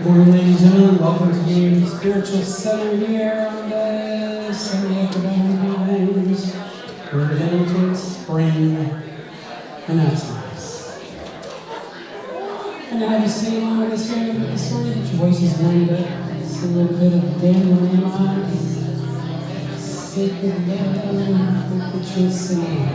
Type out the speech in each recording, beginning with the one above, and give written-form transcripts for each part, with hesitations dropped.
Good morning, ladies and gentlemen. Welcome to the Spiritual Center here on the Sunday afternoon evenings. We're heading to spring, and that's nice. And have you seen one of us here this morning? Get your voices warmed up. It's a little bit of Daniel Nehemiah's Sacred Love that you'll sing.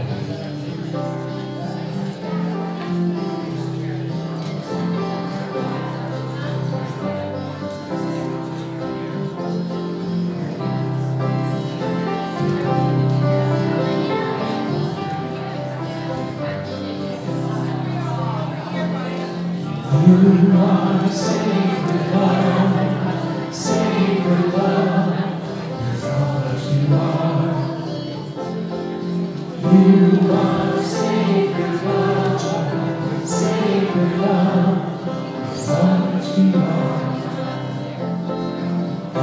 You are sacred love, sacred love is all that you are. You are sacred love, sacred love is all that you are.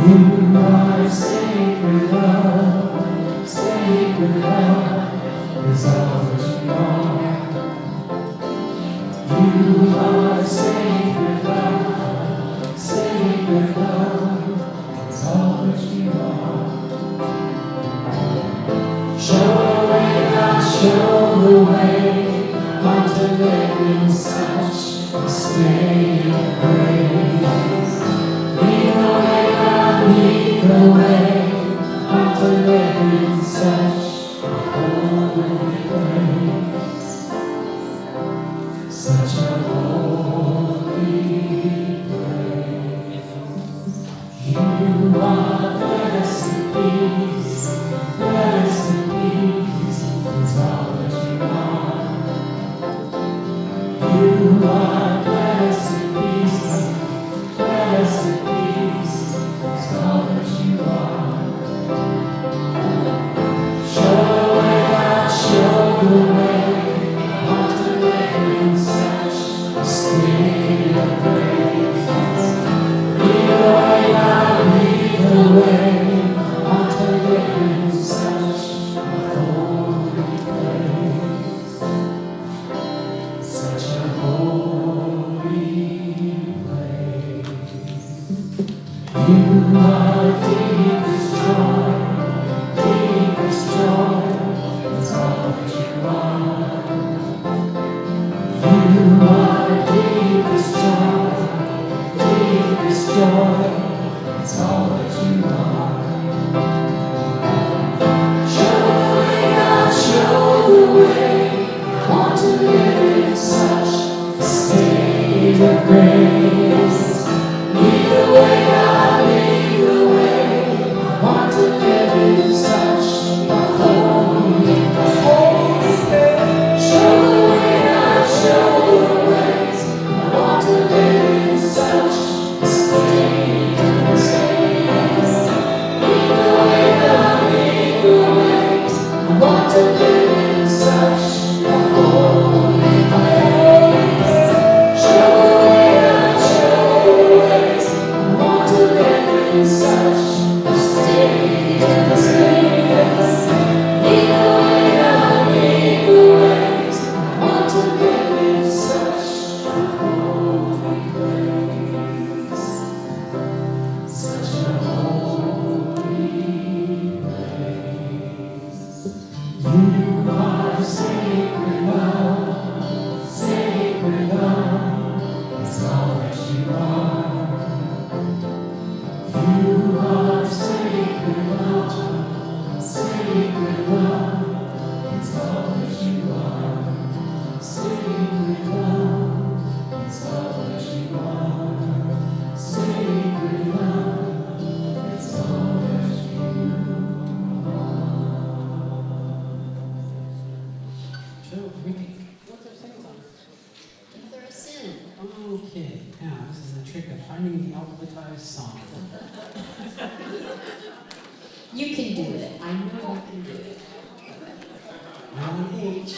You are sacred love, sacred love is all that you are. You are sacred love, sacred love, it's all that you are. Show the way, God, show the way, I'm to live in such a state of grace. Lead the way, God, lead the way, I'm to live in such a holy place. Such a holy place. You are blessed peace, blessed peace is all that you are. You are blessed peace, blessed peace is all that you are. Show the way, God, show the way. State of grace. Lead the way, God, lead the way. I'm to live in such a holy place. Such a holy place. You are deepest joy, deepest joy. It's all that you are. You are deepest joy, it's all that you are. Show the way, God, show the way, want to live in such a state of grace. Lead the way, God, lead the way, want to live in such a holy place. Show the way, God, show the way. finding the alphabetized song. You can do it. I know you can do it. I'm on H.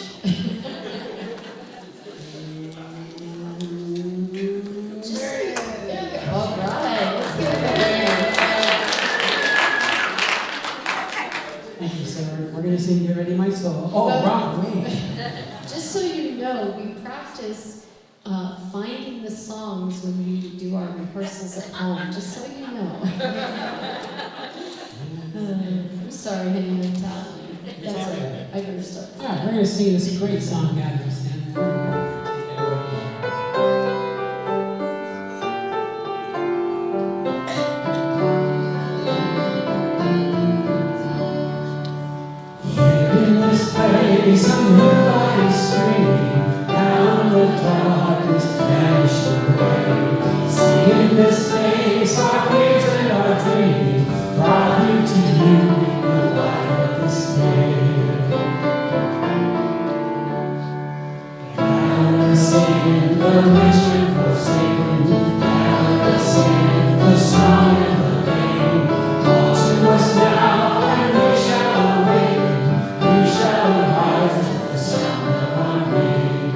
All right. Let's give it a hand. Thank you, sir. We're going to sing Get Ready My Soul. Oh, wrong way. Just so you know, we practice finding the songs when we do our rehearsals at home, just so you know. I'm sorry, honey, I'm telling you. That's all right. I better start. All right, we're going to sing this great song, Gathers. Place a moonlight stream down the darkness vanished away. See in this place our fears and our dreams brought you to you the light of this day. Galaxy in the rich and forsaken, galaxy in the strong and the lame, all to us now and we shall awaken. We shall rise with the sound of our name.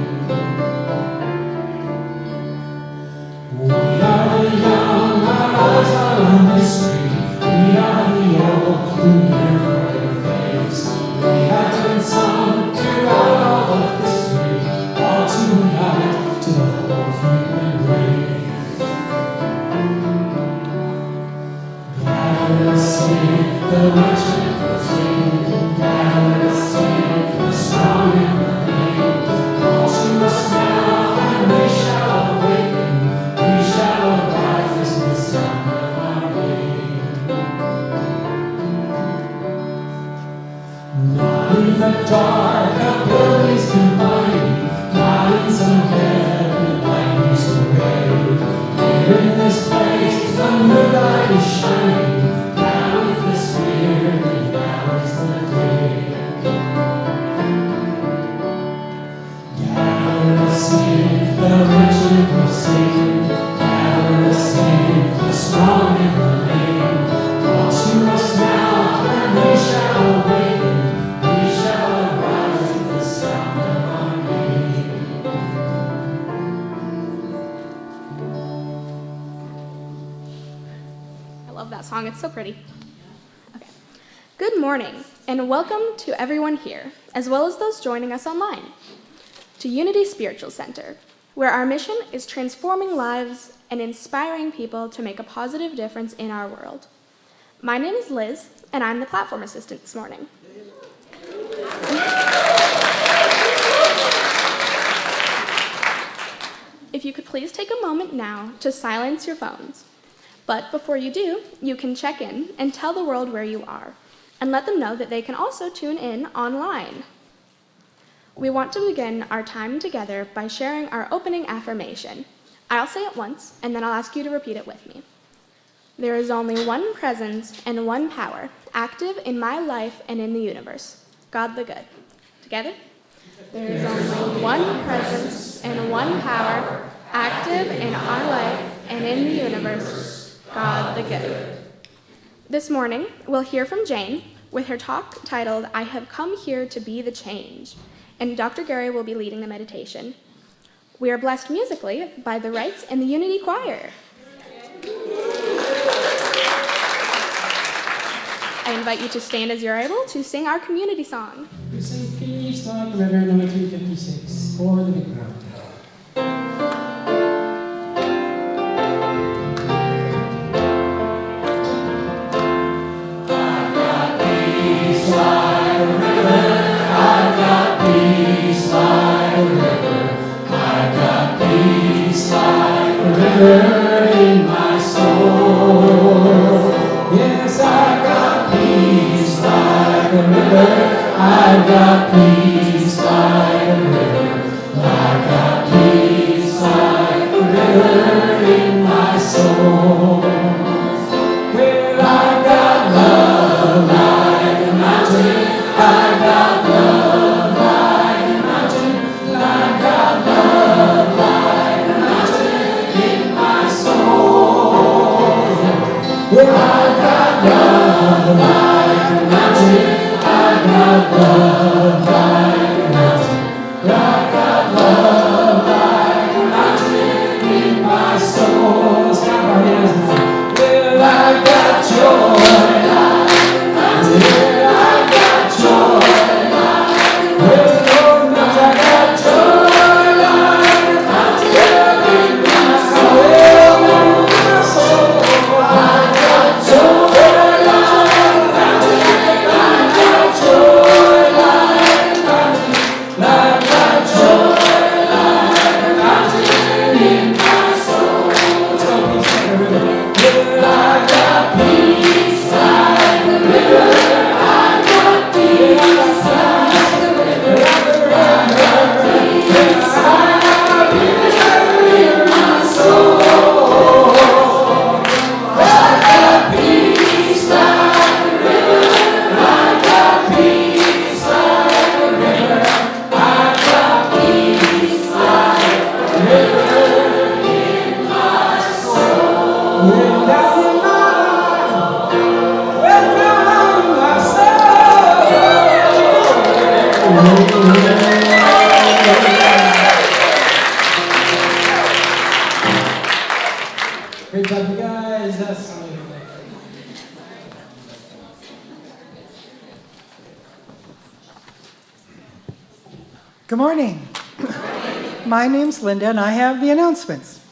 We are the young, our lives are a mystery. We are the old, who yearn for your face. We have been sung throughout all of history, all to unite to the whole human race. Gather, sing, the rich and forsaken, gather, sing, the strong and the lame. Call to us now, and we shall awaken. We shall arise to the sound of our name. Not in the dark, a building's confined. Not in some heaven, light is away. Here in this place, the moonlight is shining. Now is the spirit, and now is the day. Gather, sing, the rich and forsaken. Gather, sing, the strong and the lame. Call to us now, and we shall awaken. We shall arise to the sound of our name. I love that song. It's so pretty. Okay. Good morning, and welcome to everyone here, as well as those joining us online, to Unity Spiritual Center, where our mission is transforming lives and inspiring people to make a positive difference in our world. My name is Liz, and I'm the platform assistant this morning. If you could please take a moment now to silence your phones. But before you do, you can check in and tell the world where you are, and let them know that they can also tune in online. We want to begin our time together by sharing our opening affirmation. I'll say it once, and then I'll ask you to repeat it with me. There is only one presence and one power, active in my life and in the universe, God the Good. Together? There is only one presence and one power, active in our life and in the universe, God the Good. This morning, we'll hear from Jane with her talk titled, I Have Come Here to Be the Change, and Dr. Gary will be leading the meditation. We are blessed musically by the Wrights and the Unity Choir. I invite you to stand as you're able to sing our community song. We sing Peace Like the River, number 356, for the big crowd. In my soul, yes, I got peace like a river. I got peace like a river. I got peace like a river in my soul. Well, I got love like a mountain. I got love like a mountain. I got love like a mountain in my soul. Good morning. My name's Linda, and I have the announcements.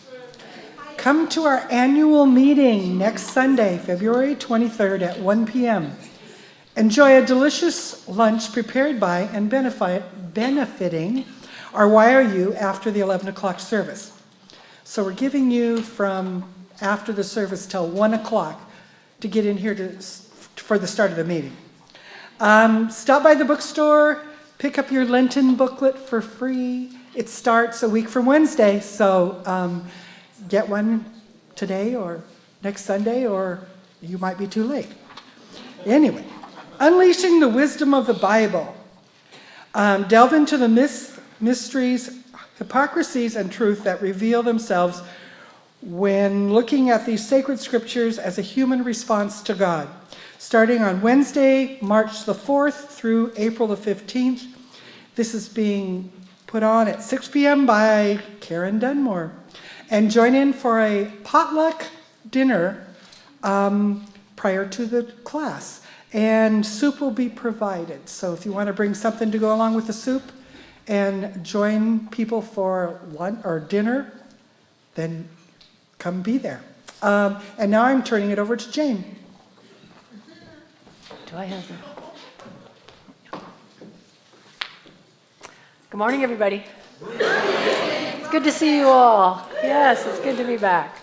Come to our annual meeting next Sunday, February 23rd at 1 p.m. Enjoy a delicious lunch prepared by and benefiting our YRU after the 11 o'clock service. So we're giving you from after the service till 1 o'clock to get in here for the start of the meeting. Stop by the bookstore, pick up your Lenten booklet for free. It starts a week from Wednesday, so get one today or next Sunday, or you might be too late. Anyway, unleashing the wisdom of the Bible. Delve into the mysteries, hypocrisies, and truth that reveal themselves when looking at these sacred scriptures as a human response to God. Starting on Wednesday, March the 4th through April the 15th. This is being put on at 6 p.m. by Karen Dunmore. And join in for a potluck dinner prior to the class. And soup will be provided. So if you want to bring something to go along with the soup and join people for lunch or dinner, then come be there. And now I'm turning it over to Jane. Do I have that? Good morning, everybody. It's good to see you all. Yes, it's good to be back.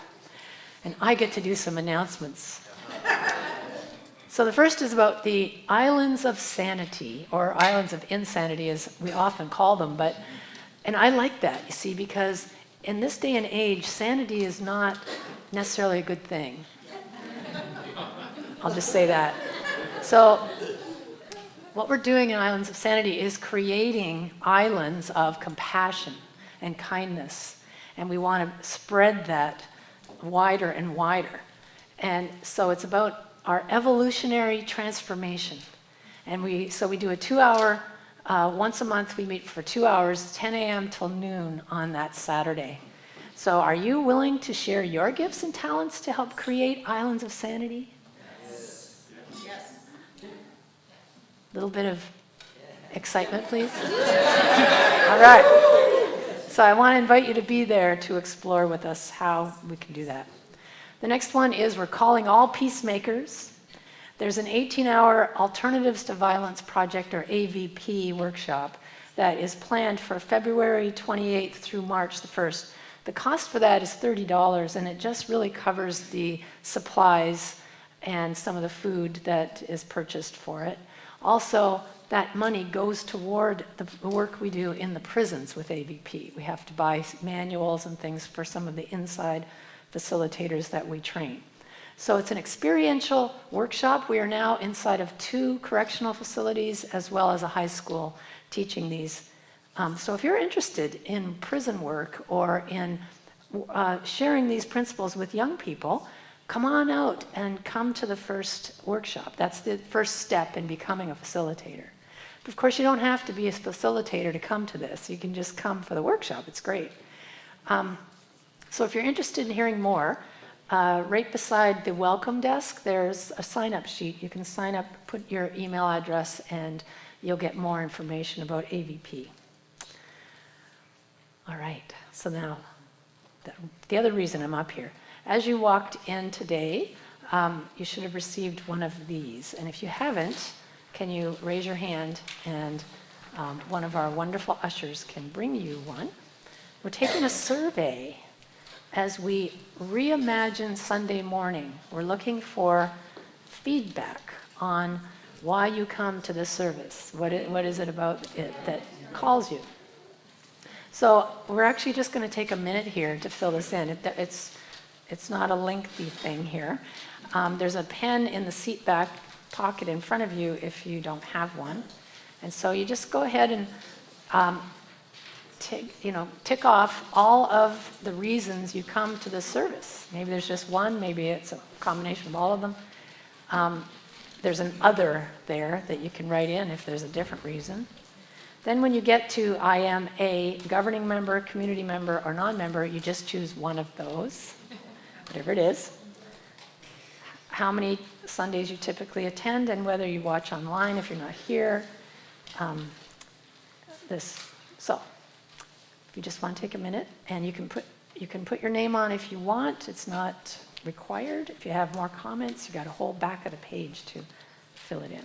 And I get to do some announcements. So the first is about the Islands of Sanity, or Islands of Insanity as we often call them. And I like that, you see, because in this day and age, sanity is not necessarily a good thing. I'll just say that. So what we're doing in Islands of Sanity is creating islands of compassion and kindness. And we want to spread that wider and wider. And so it's about our evolutionary transformation. And we do a 2-hour, once a month we meet for 2 hours, 10 a.m. till noon on that Saturday. So are you willing to share your gifts and talents to help create Islands of Sanity? Little bit of excitement, please. All right. So I want to invite you to be there to explore with us how we can do that. The next one is we're calling all peacemakers. There's an 18-hour Alternatives to Violence Project, or AVP, workshop that is planned for February 28th through March the 1st. The cost for that is $30, and it just really covers the supplies and some of the food that is purchased for it. Also, that money goes toward the work we do in the prisons with AVP. We have to buy manuals and things for some of the inside facilitators that we train. So it's an experiential workshop. We are now inside of 2 correctional facilities as well as a high school teaching these. So if you're interested in prison work or in sharing these principles with young people, come on out and come to the first workshop. That's the first step in becoming a facilitator. But of course, you don't have to be a facilitator to come to this. You can just come for the workshop. It's great. So if you're interested in hearing more, right beside the welcome desk, there's a sign-up sheet. You can sign up, put your email address, and you'll get more information about AVP. All right, so now, the other reason I'm up here. As you walked in today, you should have received one of these. And if you haven't, can you raise your hand and one of our wonderful ushers can bring you one. We're taking a survey as we reimagine Sunday morning. We're looking for feedback on why you come to this service. What is it about it that calls you? So we're actually just going to take a minute here to fill this in. It's not a lengthy thing here. There's a pen in the seat back pocket in front of you if you don't have one. And so you just go ahead and tick off all of the reasons you come to this service. Maybe there's just one, maybe it's a combination of all of them. There's an other there that you can write in if there's a different reason. Then when you get to I am a governing member, community member, or non-member, you just choose one of those, whatever it is. How many Sundays you typically attend and whether you watch online if you're not here. This So if you just want to take a minute, and you can put your name on if you want. It's not required. If you have more comments, you got a whole back of the page to fill it in.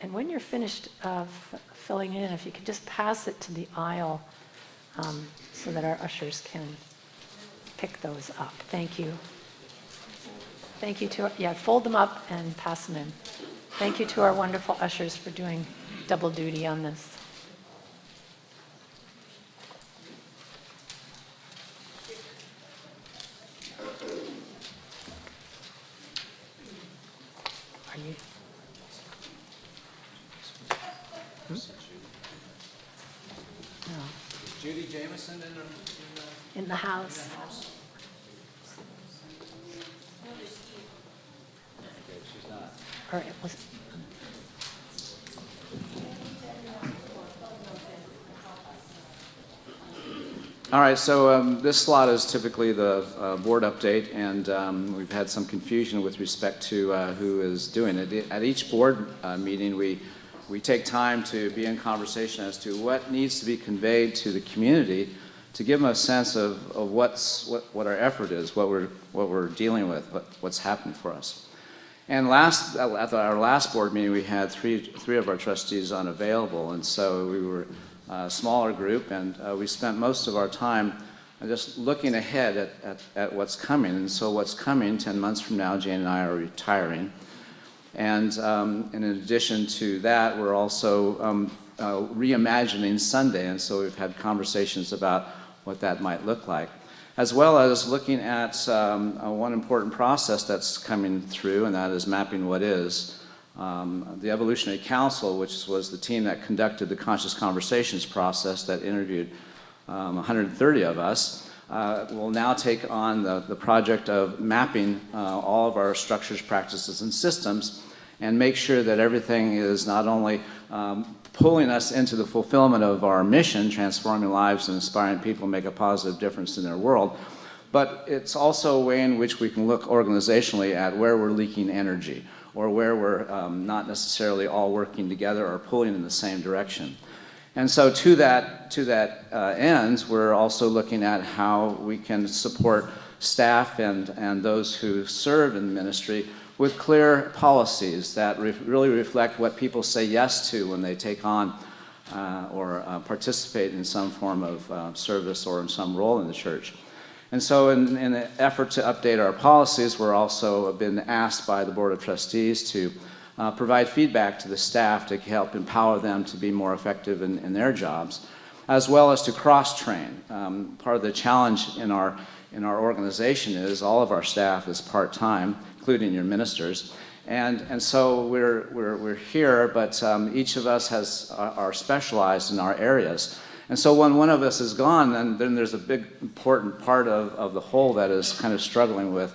And when you're finished filling it in, if you could just pass it to the aisle so that our ushers can pick those up. Thank you. Thank you fold them up and pass them in. Thank you to our wonderful ushers for doing double duty on this. Are you? No. Judy Jameson In the house. she's not. Or it was. All right, so this slot is typically the board update, and we've had some confusion with respect to who is doing it. At each board meeting, we take time to be in conversation as to what needs to be conveyed to the community to give them a sense of what our effort is, what we're dealing with, what's happening for us. And at our last board meeting, we had three of our trustees unavailable, and so we were a smaller group, and we spent most of our time just looking ahead at what's coming. And so what's coming 10 months from now, Jane and I are retiring. And in addition to that, we're also reimagining Sunday, and so we've had conversations about what that might look like, as well as looking at one important process that's coming through, and that is mapping what is. The Evolutionary Council, which was the team that conducted the Conscious Conversations process that interviewed 130 of us, will now take on the project of mapping all of our structures, practices, and systems, and make sure that everything is not only pulling us into the fulfillment of our mission, transforming lives and inspiring people to make a positive difference in their world, but it's also a way in which we can look organizationally at where we're leaking energy, or where we're not necessarily all working together or pulling in the same direction. And so to that end, we're also looking at how we can support staff and those who serve in the ministry with clear policies that really reflect what people say yes to when they take on or participate in some form of service or in some role in the church. And so in an effort to update our policies, we're also been asked by the Board of Trustees to provide feedback to the staff to help empower them to be more effective in their jobs, as well as to cross-train. Part of the challenge in our organization is all of our staff is part-time, including your ministers. And so we're here, but each of us are specialized in our areas. And so when one of us is gone, then there's a big important part of the whole that is kind of struggling with,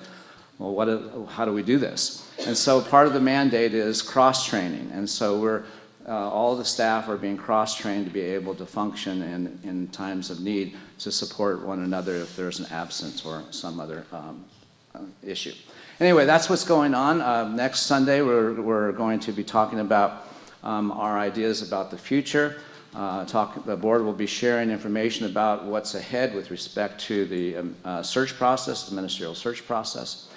well, how do we do this? And so part of the mandate is cross-training. And so all the staff are being cross-trained to be able to function in times of need to support one another if there's an absence or some other issue. Anyway, that's what's going on. Next Sunday, we're going to be talking about our ideas about the future. The board will be sharing information about what's ahead with respect to the search process, the ministerial search process,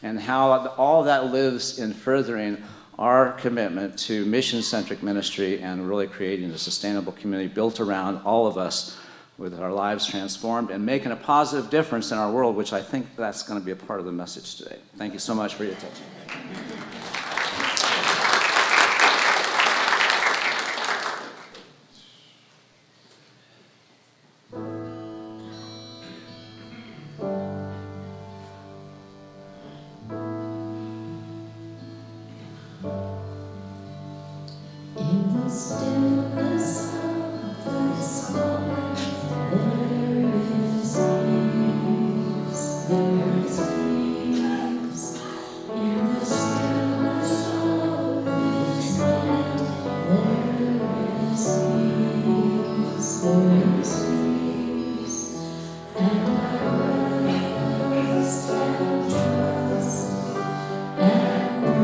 and how all that lives in furthering our commitment to mission-centric ministry and really creating a sustainable community built around all of us with our lives transformed and making a positive difference in our world, which I think that's going to be a part of the message today. Thank you so much for your attention. In the stillness of this moment, there is peace. There is peace. In the stillness of this moment, there is peace. There is peace. And I rest and trust and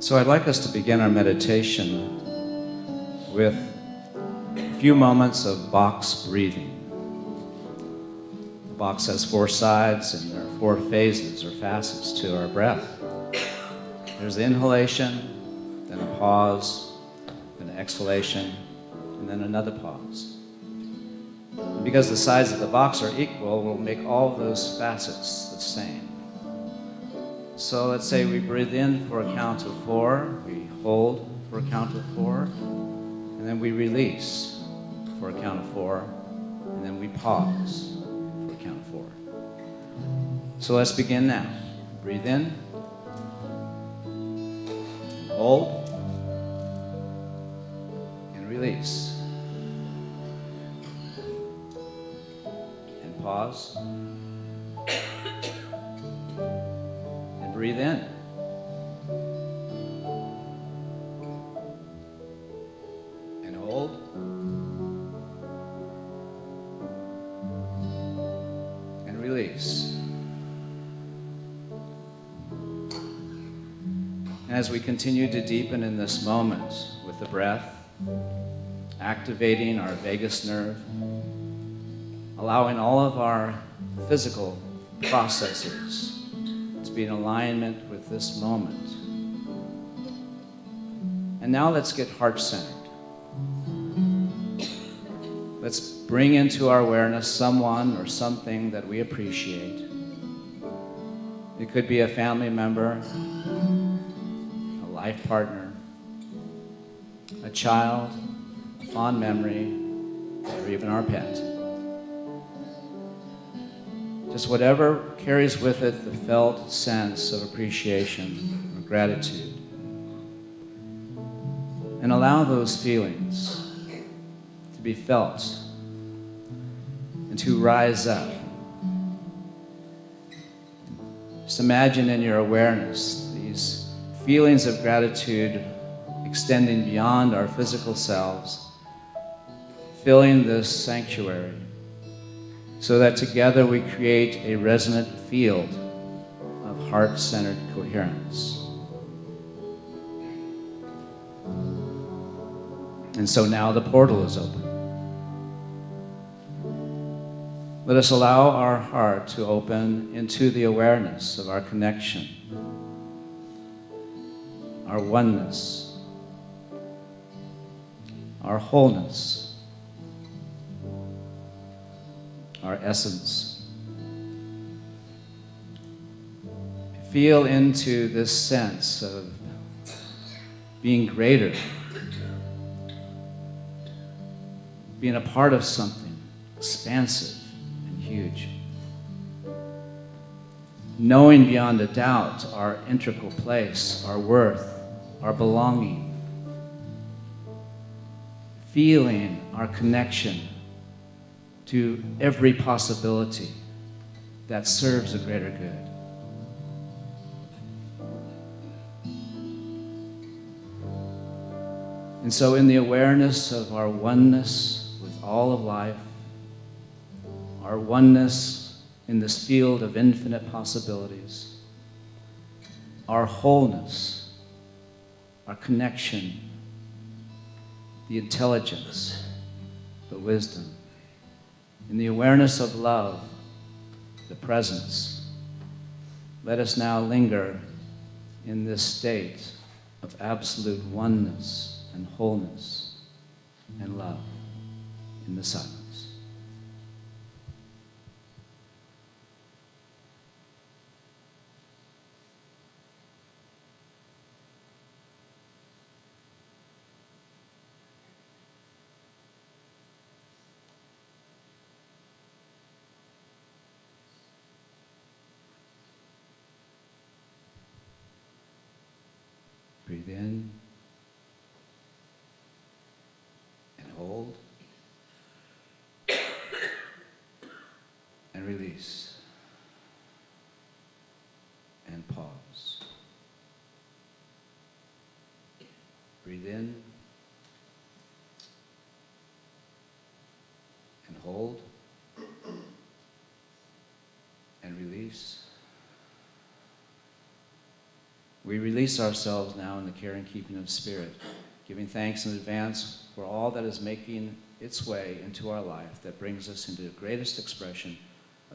So I'd like us to begin our meditation with a few moments of box breathing. The box has 4 sides and there are 4 phases or facets to our breath. There's the inhalation, then a pause, then an exhalation, and then another pause. And because the sides of the box are equal, we'll make all of those facets the same. So let's say we breathe in for a count of 4, we hold for a count of 4, and then we release for a count of 4, and then we pause for a count of 4. So let's begin now. Breathe in, hold, and release. And pause. And breathe in. And hold. And release. As we continue to deepen in this moment with the breath, activating our vagus nerve, allowing all of our physical processes to be in alignment with this moment. And now let's get heart-centered. Let's bring into our awareness someone or something that we appreciate. It could be a family member, a life partner, a child, a fond memory, or even our pet. Just whatever carries with it the felt sense of appreciation or gratitude. And allow those feelings to be felt and to rise up. Just imagine in your awareness these feelings of gratitude extending beyond our physical selves, filling this sanctuary, so that together we create a resonant field of heart-centered coherence. And so now the portal is open. Let us allow our heart to open into the awareness of our connection, our oneness, our wholeness, our essence. Feel into this sense of being greater, being a part of something expansive and huge. Knowing beyond a doubt our integral place, our worth, our belonging. Feeling our connection to every possibility that serves a greater good. And so in the awareness of our oneness with all of life, our oneness in this field of infinite possibilities, our wholeness, our connection, the intelligence, the wisdom, in the awareness of love, the presence, let us now linger in this state of absolute oneness and wholeness and love in the silence. Breathe in and hold and release and pause. Breathe in and hold and release We release ourselves now in the care and keeping of Spirit, giving thanks in advance for all that is making its way into our life that brings us into the greatest expression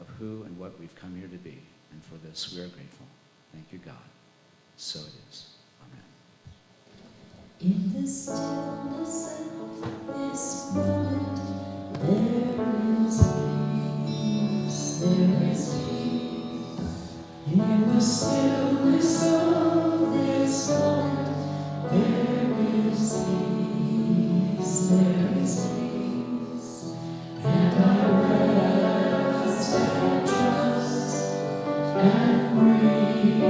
of who and what we've come here to be. And for this, we are grateful. Thank you, God. So it is. Amen. In the stillness of this moment, there is peace, there is peace. In the stillness of this moment, there is peace, there is peace. And I rest and trust and breathe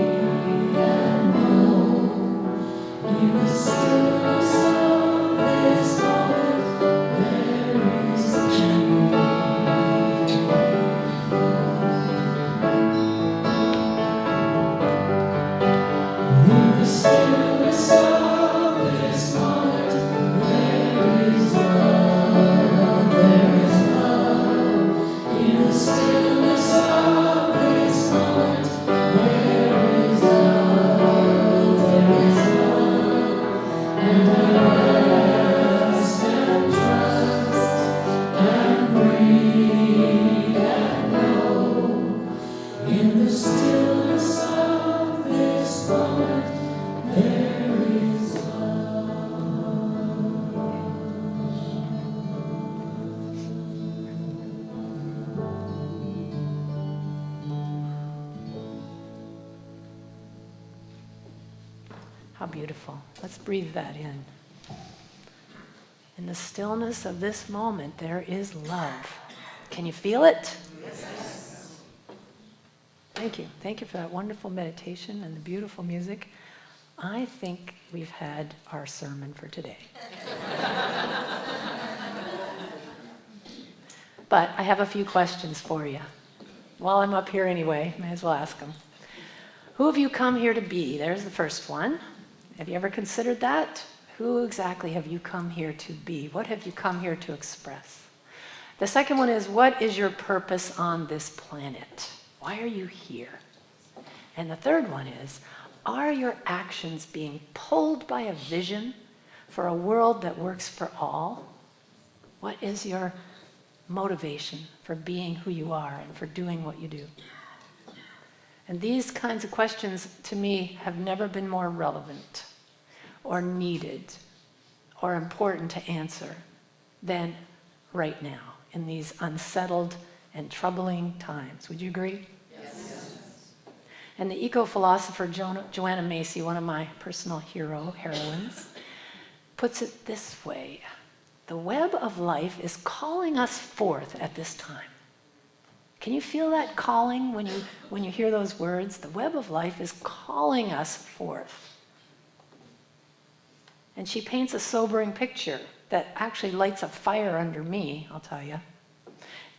and know. In the stillness of this moment, there is peace. In the stillness of this moment, there is love, there is love. In the stillness of this moment, there is love, there is love. And I rest and trust and breathe and know. In the stillness of this moment, there is love. How beautiful. Let's breathe that in. In the stillness of this moment, there is love. Can you feel it? Yes. Thank you. Thank you for that wonderful meditation and the beautiful music. I think we've had our sermon for today. But I have a few questions for you. While I'm up here anyway, may as well ask them. Who have you come here to be? There's the first one. Have you ever considered that? Who exactly have you come here to be? What have you come here to express? The second one is, what is your purpose on this planet? Why are you here? And the third one is, are your actions being pulled by a vision for a world that works for all? What is your motivation for being who you are and for doing what you do? And these kinds of questions, to me, have never been more relevant or needed or important to answer than right now in these unsettled and troubling times. Would you agree? Yes. And the eco-philosopher Joanna Macy, one of my personal heroines, puts it this way: the web of life is calling us forth at this time. Can you feel that calling when you hear those words? The web of life is calling us forth. And she paints a sobering picture that actually lights a fire under me, I'll tell you.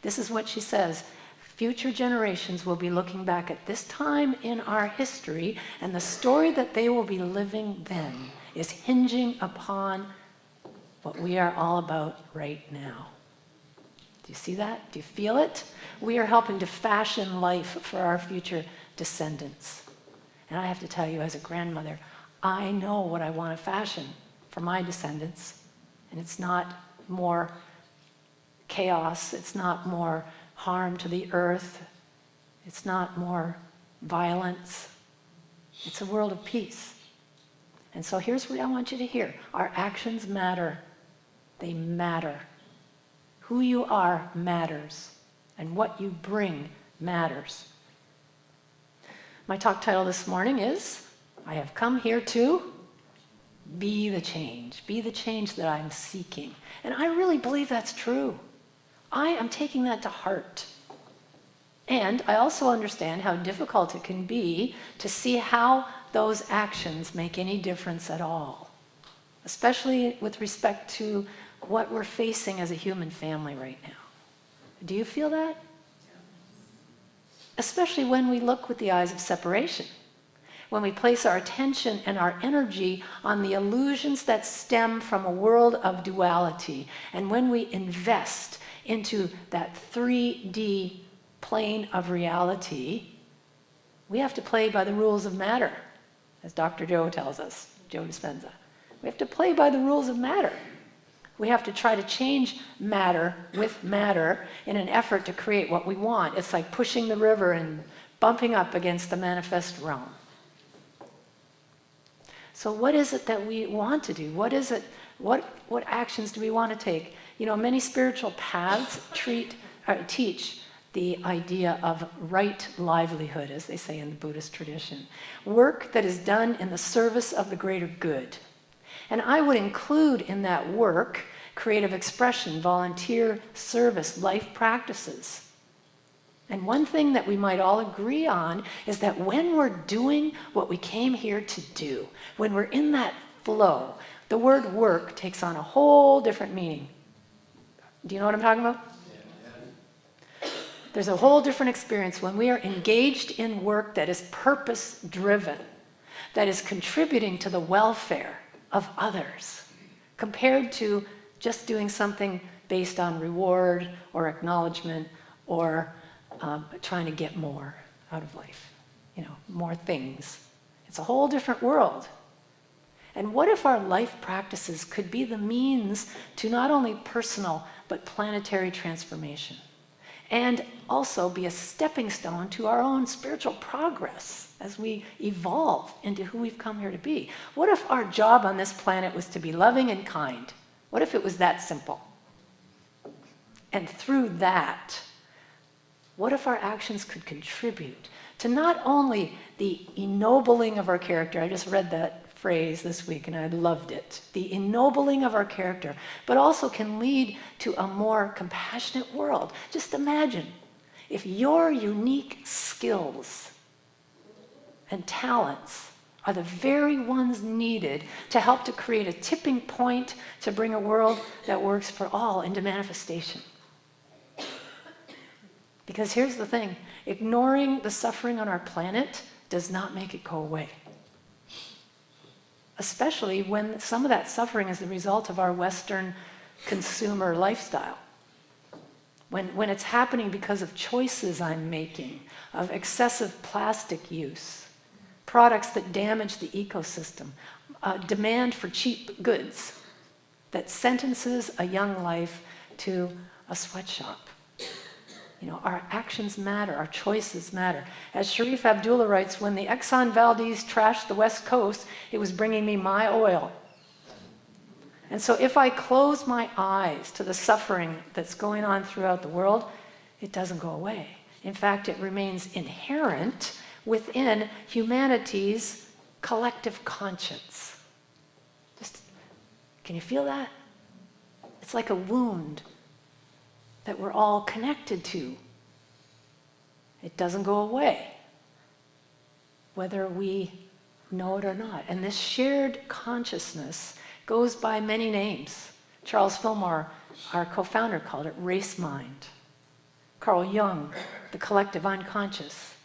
This is what she says: future generations will be looking back at this time in our history, and the story that they will be living then is hinging upon what we are all about right now. Do you see that? Do you feel it? We are helping to fashion life for our future descendants. And I have to tell you, as a grandmother, I know what I want to fashion for my descendants. And it's not more chaos. It's not more harm to the earth. It's not more violence. It's a world of peace. And so here's what I want you to hear. Our actions matter. They matter. Who you are matters, and what you bring matters. My talk title this morning is, I have come here to be the change that I'm seeking. And I really believe that's true. I am taking that to heart. And I also understand how difficult it can be to see how those actions make any difference at all, especially with respect to what we're facing as a human family right now. Do you feel that? Especially when we look with the eyes of separation, when we place our attention and our energy on the illusions that stem from a world of duality, and when we invest into that 3D plane of reality, we have to play by the rules of matter. as Dr. Joe tells us, Joe Dispenza. We have to play by the rules of matter. We have to try to change matter with matter in an effort to create what we want. It's like pushing the river and bumping up against the manifest realm. So what is it that we want to do? What is it? What actions do we want to take? You know, many spiritual paths teach the idea of right livelihood, as they say in the Buddhist tradition. Work that is done in the service of the greater good. And I would include in that work creative expression, volunteer service, life practices. And one thing that we might all agree on is that when we're doing what we came here to do, when we're in that flow, the word work takes on a whole different meaning. Do you know what I'm talking about? There's a whole different experience when we are engaged in work that is purpose-driven, that is contributing to the welfare of others, compared to just doing something based on reward or acknowledgement or trying to get more out of life, more things. It's a whole different world. And what if our life practices could be the means to not only personal but planetary transformation, and also be a stepping stone to our own spiritual progress as we evolve into who we've come here to be? What if our job on this planet was to be loving and kind? What if it was that simple? And through that, what if our actions could contribute to not only the ennobling of our character? I just read that phrase this week and I loved it. The ennobling of our character, but also can lead to a more compassionate world. Just imagine if your unique skills and talents are the very ones needed to help to create a tipping point to bring a world that works for all into manifestation. Because here's the thing, ignoring the suffering on our planet does not make it go away. Especially when some of that suffering is the result of our Western consumer lifestyle. When it's happening because of choices I'm making, of excessive plastic use, products that damage the ecosystem, demand for cheap goods that sentences a young life to a sweatshop. Our actions matter, our choices matter. As Sharif Abdullah writes, when the Exxon Valdez trashed the West Coast, it was bringing me my oil. And so if I close my eyes to the suffering that's going on throughout the world, it doesn't go away. In fact, it remains inherent within humanity's collective conscience. Can you feel that? It's like a wound that we're all connected to. It doesn't go away, whether we know it or not. And this shared consciousness goes by many names. Charles Fillmore, our co-founder, called it race mind. Carl Jung, the collective unconscious.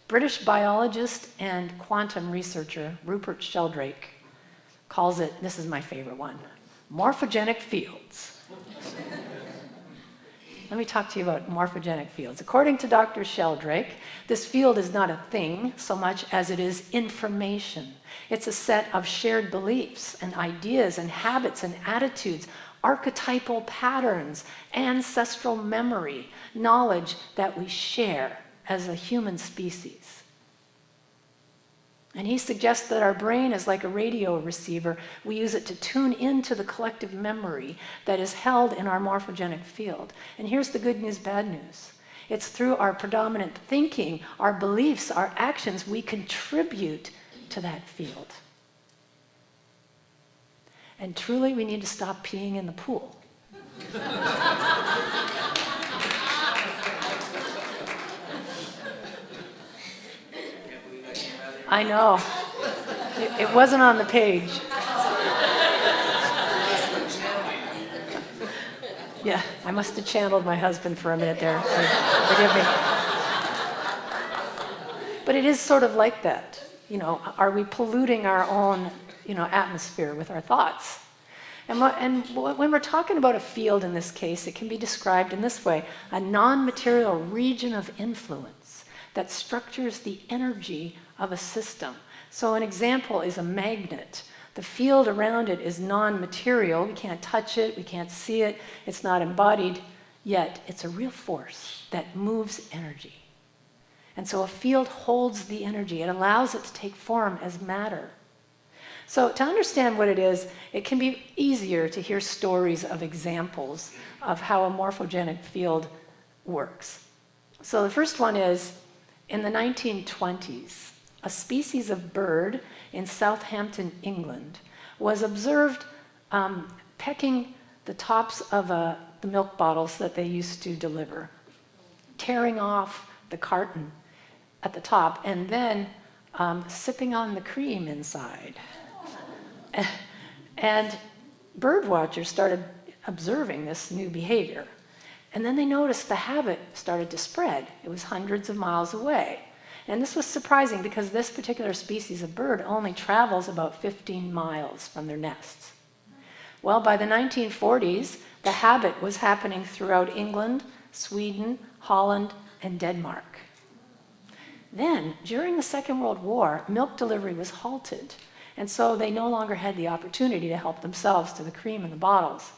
British biologist and quantum researcher Rupert Sheldrake calls it, this is my favorite one, morphogenic fields. Let me talk to you about morphogenic fields. According to Dr. Sheldrake, this field is not a thing so much as it is information. It's a set of shared beliefs and ideas and habits and attitudes, archetypal patterns, ancestral memory, knowledge that we share as a human species. And he suggests that our brain is like a radio receiver. We use it to tune into the collective memory that is held in our morphogenic field. And here's the good news, bad news. It's through our predominant thinking, our beliefs, our actions, we contribute to that field. And truly, we need to stop peeing in the pool. I know. It wasn't on the page. Yeah, I must have channeled my husband for a minute there. Forgive me. But it is sort of like that. Are we polluting our own, atmosphere with our thoughts? And when we're talking about a field in this case, it can be described in this way: a non-material region of influence that structures the energy of a system. So an example is a magnet. The field around it is non-material. We can't touch it, we can't see it, it's not embodied, yet it's a real force that moves energy. And so a field holds the energy. It allows it to take form as matter. So to understand what it is, it can be easier to hear stories of examples of how a morphogenic field works. So the first one is, in the 1920s, a species of bird in Southampton, England, was observed pecking the tops of the milk bottles that they used to deliver, tearing off the carton at the top, and then sipping on the cream inside. And bird watchers started observing this new behavior. And then they noticed the habit started to spread. It was hundreds of miles away. And this was surprising because this particular species of bird only travels about 15 miles from their nests. Well, by the 1940s, the habit was happening throughout England, Sweden, Holland, and Denmark. Then, during the Second World War, milk delivery was halted, and so they no longer had the opportunity to help themselves to the cream in the bottles.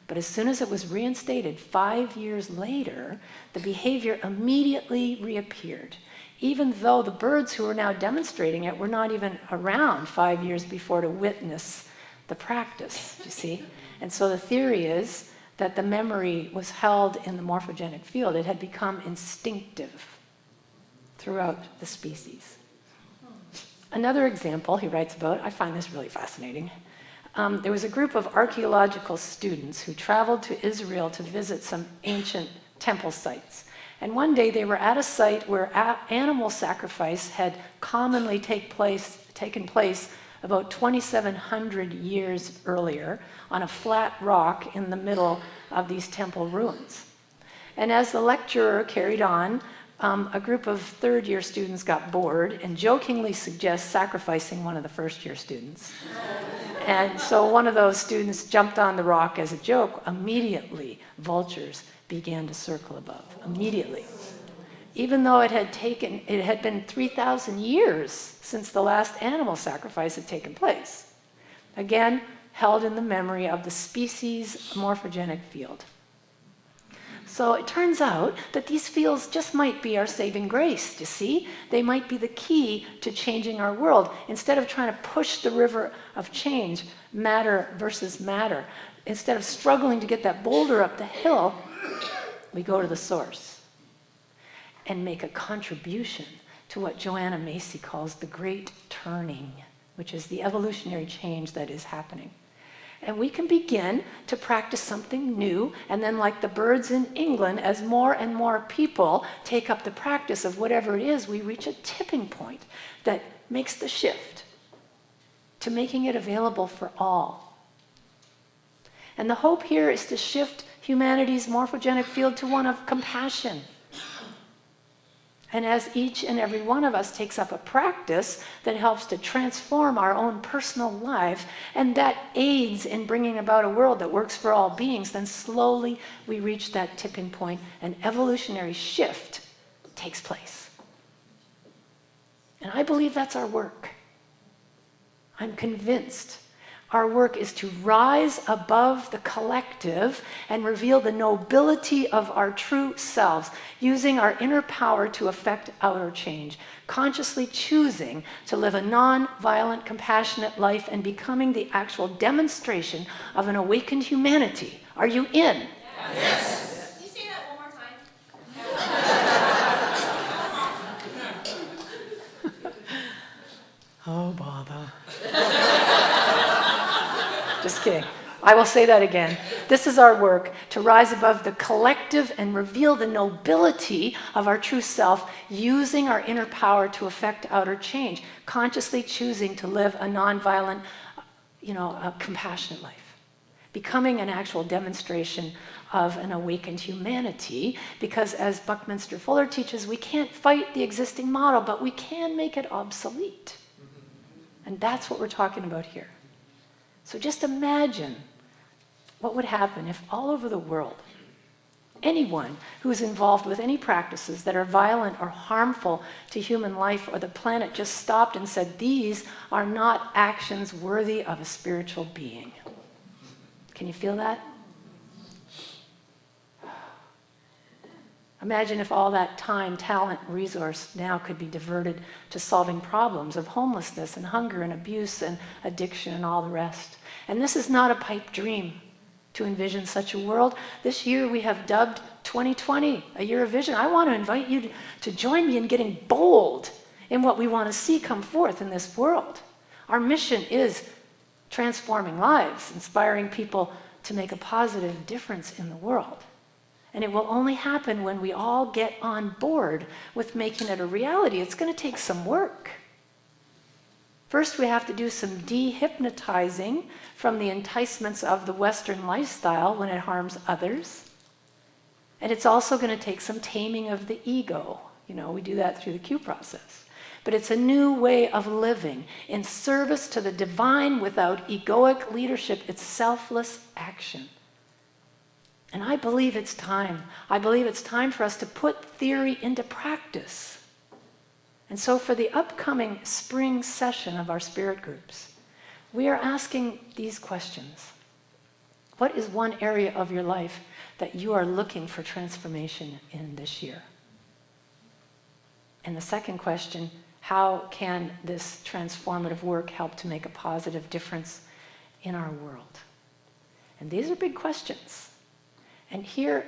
But as soon as it was reinstated 5 years later, the behavior immediately reappeared, even though the birds who were now demonstrating it were not even around 5 years before to witness the practice, you see? And so the theory is that the memory was held in the morphogenic field. It had become instinctive throughout the species. Another example he writes about, I find this really fascinating. There was a group of archaeological students who traveled to Israel to visit some ancient temple sites. And one day they were at a site where animal sacrifice had commonly taken place about 2,700 years earlier on a flat rock in the middle of these temple ruins. And as the lecturer carried on, a group of third-year students got bored and jokingly suggest sacrificing one of the first-year students. And so one of those students jumped on the rock as a joke. Immediately, vultures began to circle above. Immediately. Even though it had been 3,000 years since the last animal sacrifice had taken place. Again, held in the memory of the species morphogenic field. So it turns out that these fields just might be our saving grace, you see? They might be the key to changing our world. Instead of trying to push the river of change, matter versus matter, instead of struggling to get that boulder up the hill, we go to the source and make a contribution to what Joanna Macy calls the great turning, which is the evolutionary change that is happening. And we can begin to practice something new, and then like the birds in England, as more and more people take up the practice of whatever it is, we reach a tipping point that makes the shift to making it available for all. And the hope here is to shift humanity's morphogenic field to one of compassion. And as each and every one of us takes up a practice that helps to transform our own personal life, and that aids in bringing about a world that works for all beings, then slowly we reach that tipping point, and evolutionary shift takes place. And I believe that's our work. I'm convinced our work is to rise above the collective and reveal the nobility of our true selves, using our inner power to effect outer change, consciously choosing to live a non-violent, compassionate life and becoming the actual demonstration of an awakened humanity. Are you in? Yes. Can you say that one more time? Oh, bother. Just kidding. I will say that again. This is our work, to rise above the collective and reveal the nobility of our true self, using our inner power to effect outer change, consciously choosing to live a nonviolent, a compassionate life, becoming an actual demonstration of an awakened humanity, because as Buckminster Fuller teaches, we can't fight the existing model, but we can make it obsolete. And that's what we're talking about here. So just imagine what would happen if all over the world anyone who is involved with any practices that are violent or harmful to human life or the planet just stopped and said, these are not actions worthy of a spiritual being. Can you feel that? Imagine if all that time, talent, resource now could be diverted to solving problems of homelessness and hunger and abuse and addiction and all the rest. And this is not a pipe dream to envision such a world. This year we have dubbed 2020 a year of vision. I want to invite you to join me in getting bold in what we want to see come forth in this world. Our mission is transforming lives, inspiring people to make a positive difference in the world. And it will only happen when we all get on board with making it a reality. It's going to take some work. First, we have to do some dehypnotizing from the enticements of the Western lifestyle when it harms others. And it's also going to take some taming of the ego. You know, we do that through the Q process. But it's a new way of living in service to the divine without egoic leadership. It's selfless action. And I believe it's time. I believe it's time for us to put theory into practice. And so for the upcoming spring session of our spirit groups, we are asking these questions. What is one area of your life that you are looking for transformation in this year? And the second question, how can this transformative work help to make a positive difference in our world? And these are big questions. And here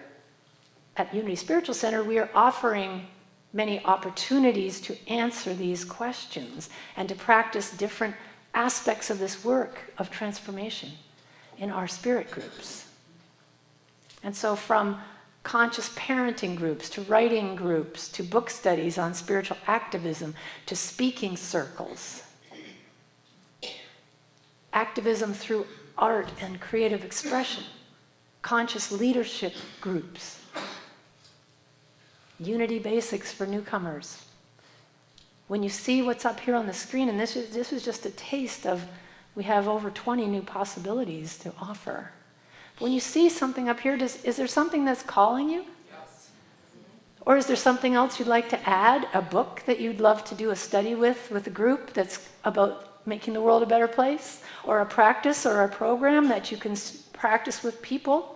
at Unity Spiritual Center, we are offering many opportunities to answer these questions and to practice different aspects of this work of transformation in our spirit groups. And so from conscious parenting groups to writing groups to book studies on spiritual activism to speaking circles, activism through art and creative expression, conscious leadership groups, Unity Basics for newcomers. When you see what's up here on the screen, and this is just a taste of, we have over 20 new possibilities to offer. When you see something up here, is there something that's calling you? Yes. Or is there something else you'd like to add? A book that you'd love to do a study with a group that's about making the world a better place? Or a practice or a program that you can practice with people?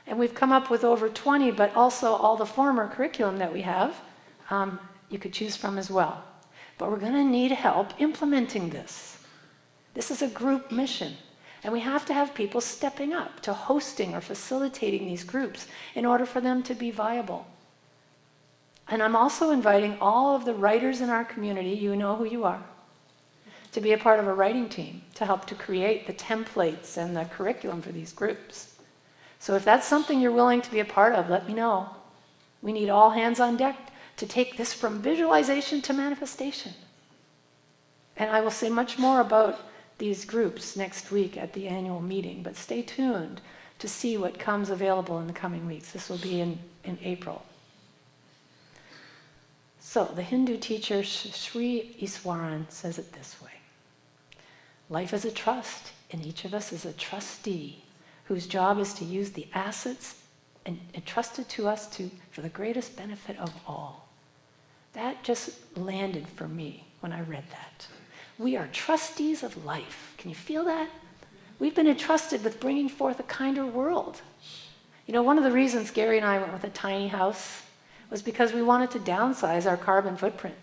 And we've come up with over 20, but also all the former curriculum that we have, you could choose from as well. But we're going to need help implementing this. This is a group mission. And we have to have people stepping up to hosting or facilitating these groups in order for them to be viable. And I'm also inviting all of the writers in our community, you know who you are, to be a part of a writing team to help to create the templates and the curriculum for these groups. So if that's something you're willing to be a part of, let me know. We need all hands on deck to take this from visualization to manifestation. And I will say much more about these groups next week at the annual meeting, but stay tuned to see what comes available in the coming weeks. This will be in April. So the Hindu teacher Sri Iswaran says it this way. Life is a trust, and each of us is a trustee whose job is to use the assets entrusted to us for the greatest benefit of all. That just landed for me when I read that. We are trustees of life. Can you feel that? We've been entrusted with bringing forth a kinder world. You know, one of the reasons Gary and I went with a tiny house was because we wanted to downsize our carbon footprint.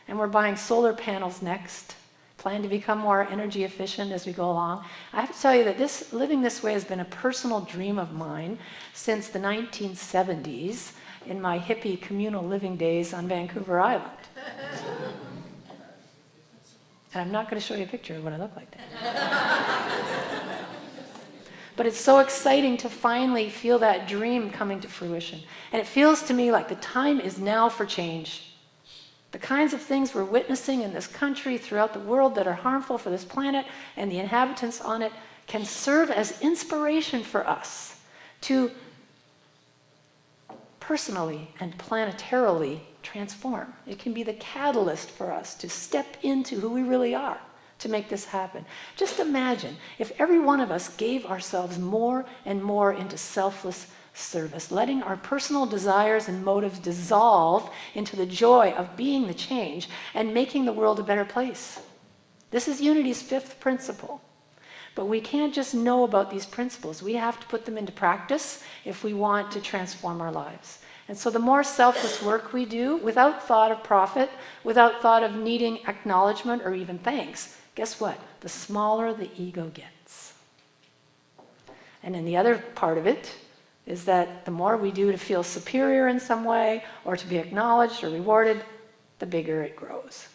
And we're buying solar panels next, plan to become more energy efficient as we go along. I have to tell you that living this way has been a personal dream of mine since the 1970s in my hippie communal living days on Vancouver Island. And I'm not going to show you a picture of what I look like then. But it's so exciting to finally feel that dream coming to fruition. And it feels to me like the time is now for change. The kinds of things we're witnessing in this country, throughout the world, that are harmful for this planet and the inhabitants on it can serve as inspiration for us to personally and planetarily transform. It can be the catalyst for us to step into who we really are, to make this happen. Just imagine if every one of us gave ourselves more and more into selfless service, letting our personal desires and motives dissolve into the joy of being the change and making the world a better place. This is Unity's fifth principle. But we can't just know about these principles. We have to put them into practice if we want to transform our lives. And so the more selfless work we do, without thought of profit, without thought of needing acknowledgement or even thanks, guess what? The smaller the ego gets. And then the other part of it is that the more we do to feel superior in some way, or to be acknowledged or rewarded, the bigger it grows.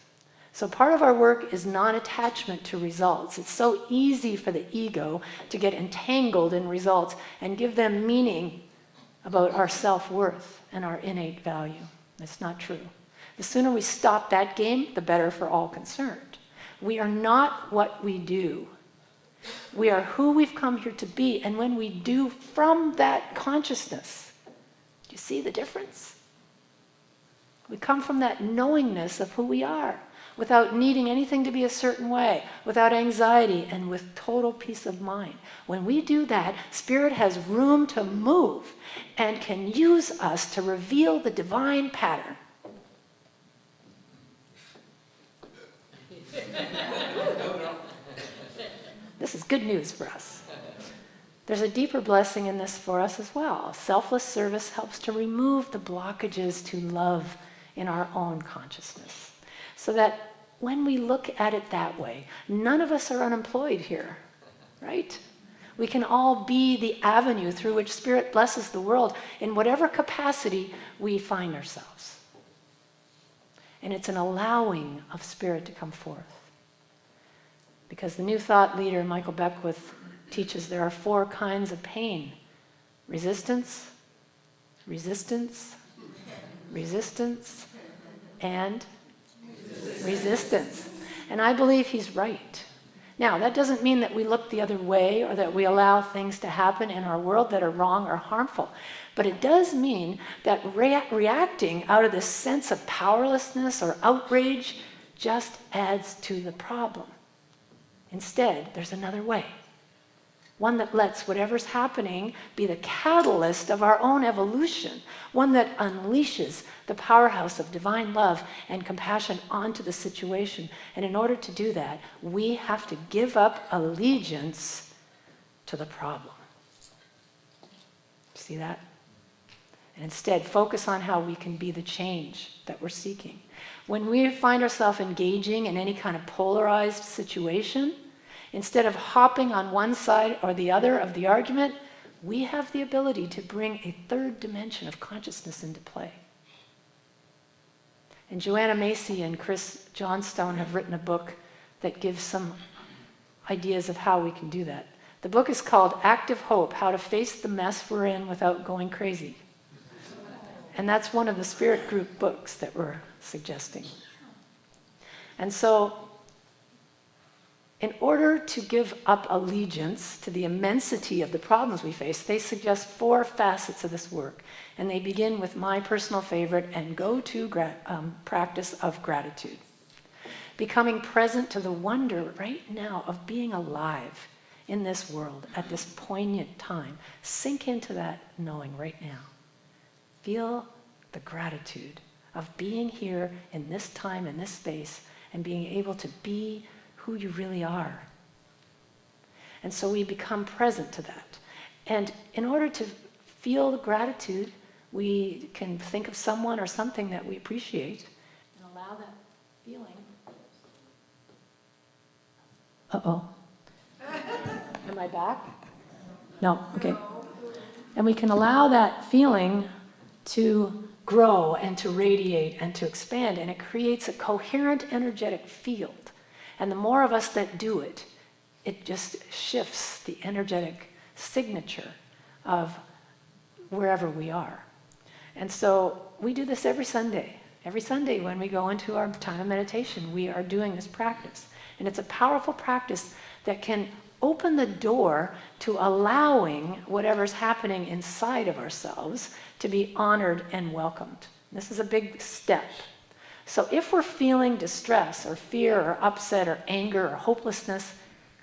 So part of our work is non-attachment to results. It's so easy for the ego to get entangled in results and give them meaning about our self-worth and our innate value. That's not true. The sooner we stop that game, the better for all concerned. We are not what we do. We are who we've come here to be, and when we do from that consciousness, do you see the difference? We come from that knowingness of who we are, without needing anything to be a certain way, without anxiety, and with total peace of mind. When we do that, Spirit has room to move and can use us to reveal the divine pattern. This is good news for us. There's a deeper blessing in this for us as well. Selfless service helps to remove the blockages to love in our own consciousness, so that when we look at it that way, none of us are unemployed here, right? We can all be the avenue through which Spirit blesses the world in whatever capacity we find ourselves. And it's an allowing of Spirit to come forth. Because the New Thought leader, Michael Beckwith, teaches there are 4 kinds of pain: resistance, resistance, resistance, and resistance. And I believe he's right. Now, that doesn't mean that we look the other way or that we allow things to happen in our world that are wrong or harmful. But it does mean that reacting out of this sense of powerlessness or outrage just adds to the problem. Instead, there's another way. One that lets whatever's happening be the catalyst of our own evolution. One that unleashes the powerhouse of divine love and compassion onto the situation. And in order to do that, we have to give up allegiance to the problem. See that? And instead, focus on how we can be the change that we're seeking. When we find ourselves engaging in any kind of polarized situation, instead of hopping on one side or the other of the argument, we have the ability to bring a third dimension of consciousness into play. And Joanna Macy and Chris Johnstone have written a book that gives some ideas of how we can do that. The book is called Active Hope: How to Face the Mess We're In Without Going Crazy. And that's one of the Spirit Group books that we're suggesting. And so, in order to give up allegiance to the immensity of the problems we face, they suggest 4 facets of this work. And they begin with my personal favorite and go-to practice of gratitude. Becoming present to the wonder right now of being alive in this world at this poignant time. Sink into that knowing right now. Feel the gratitude of being here in this time, in this space, and being able to be who you really are. And so we become present to that. And in order to feel the gratitude, we can think of someone or something that we appreciate and allow that feeling. Uh-oh. Am I back? No, okay. And we can allow that feeling to grow and to radiate and to expand, and it creates a coherent energetic field. And the more of us that do it, it just shifts the energetic signature of wherever we are. And so we do this every Sunday. Every Sunday when we go into our time of meditation, we are doing this practice. And it's a powerful practice that can open the door to allowing whatever's happening inside of ourselves to be honored and welcomed. This is a big step. So if we're feeling distress or fear or upset or anger or hopelessness,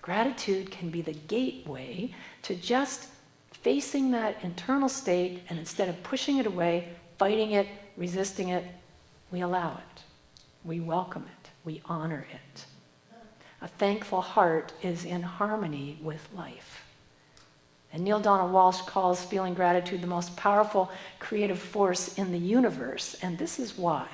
gratitude can be the gateway to just facing that internal state, and instead of pushing it away, fighting it, resisting it, we allow it. We welcome it. We honor it. A thankful heart is in harmony with life. And Neil Donald Walsh calls feeling gratitude the most powerful creative force in the universe. And this is why.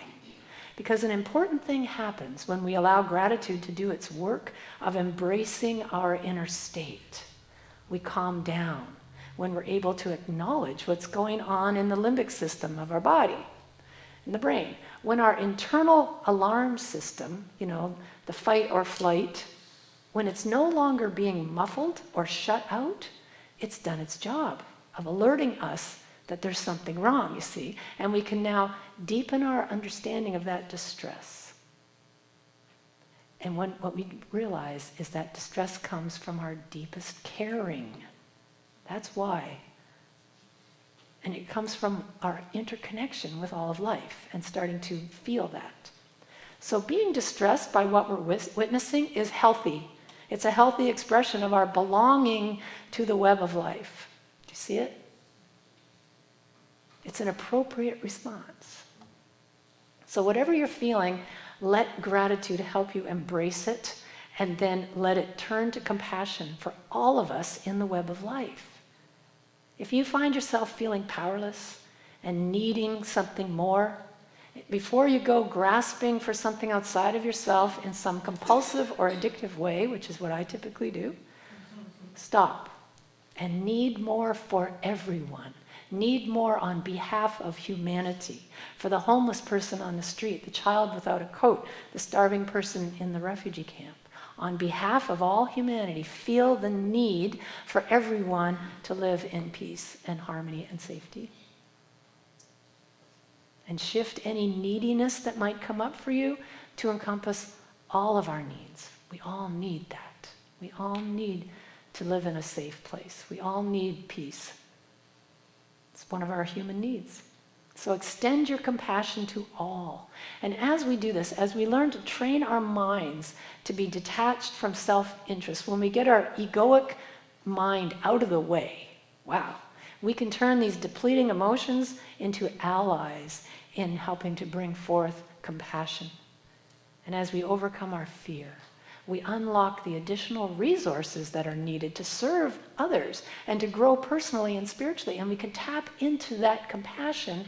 Because an important thing happens when we allow gratitude to do its work of embracing our inner state. We calm down when we're able to acknowledge what's going on in the limbic system of our body, in the brain. When our internal alarm system, the fight or flight, when it's no longer being muffled or shut out, it's done its job of alerting us that there's something wrong, you see. And we can now deepen our understanding of that distress. And what we realize is that distress comes from our deepest caring. That's why. And it comes from our interconnection with all of life and starting to feel that. So being distressed by what we're witnessing is healthy. It's a healthy expression of our belonging to the web of life. Do you see it? It's an appropriate response. So whatever you're feeling, let gratitude help you embrace it, and then let it turn to compassion for all of us in the web of life. If you find yourself feeling powerless and needing something more, before you go grasping for something outside of yourself in some compulsive or addictive way, which is what I typically do, stop and need more for everyone. Need more on behalf of humanity. For the homeless person on the street, the child without a coat, the starving person in the refugee camp. On behalf of all humanity, feel the need for everyone to live in peace and harmony and safety. And shift any neediness that might come up for you to encompass all of our needs. We all need that. We all need to live in a safe place. We all need peace. It's one of our human needs. So extend your compassion to all. And as we do this, as we learn to train our minds to be detached from self-interest, when we get our egoic mind out of the way, wow, we can turn these depleting emotions into allies in helping to bring forth compassion. And as we overcome our fear, we unlock the additional resources that are needed to serve others and to grow personally and spiritually. And we can tap into that compassion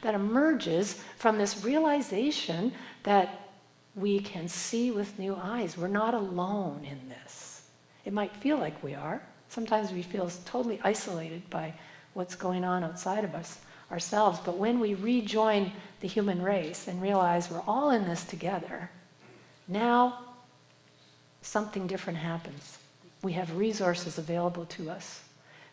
that emerges from this realization that we can see with new eyes. We're not alone in this. It might feel like we are. Sometimes we feel totally isolated by what's going on outside of us, ourselves. But when we rejoin the human race and realize we're all in this together, now something different happens. We have resources available to us.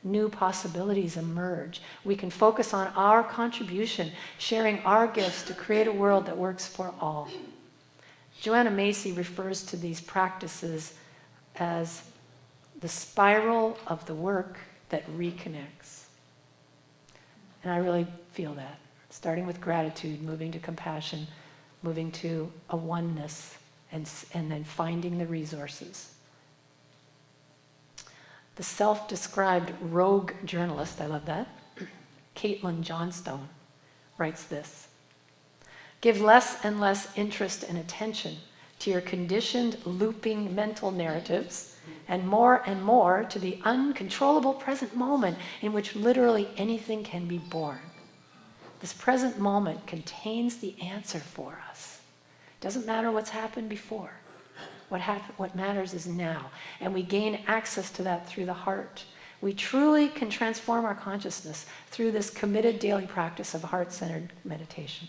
New possibilities emerge. We can focus on our contribution, sharing our gifts to create a world that works for all. Joanna Macy refers to these practices as the spiral of the work that reconnects. And I really feel that. Starting with gratitude, moving to compassion, moving to a oneness, and then finding the resources. The self-described rogue journalist, I love that, Caitlin Johnstone, writes this: give less and less interest and attention to your conditioned, looping mental narratives, and more to the uncontrollable present moment in which literally anything can be born. This present moment contains the answer for us. Doesn't matter what's happened before. What matters is now. And we gain access to that through the heart. We truly can transform our consciousness through this committed daily practice of heart-centered meditation.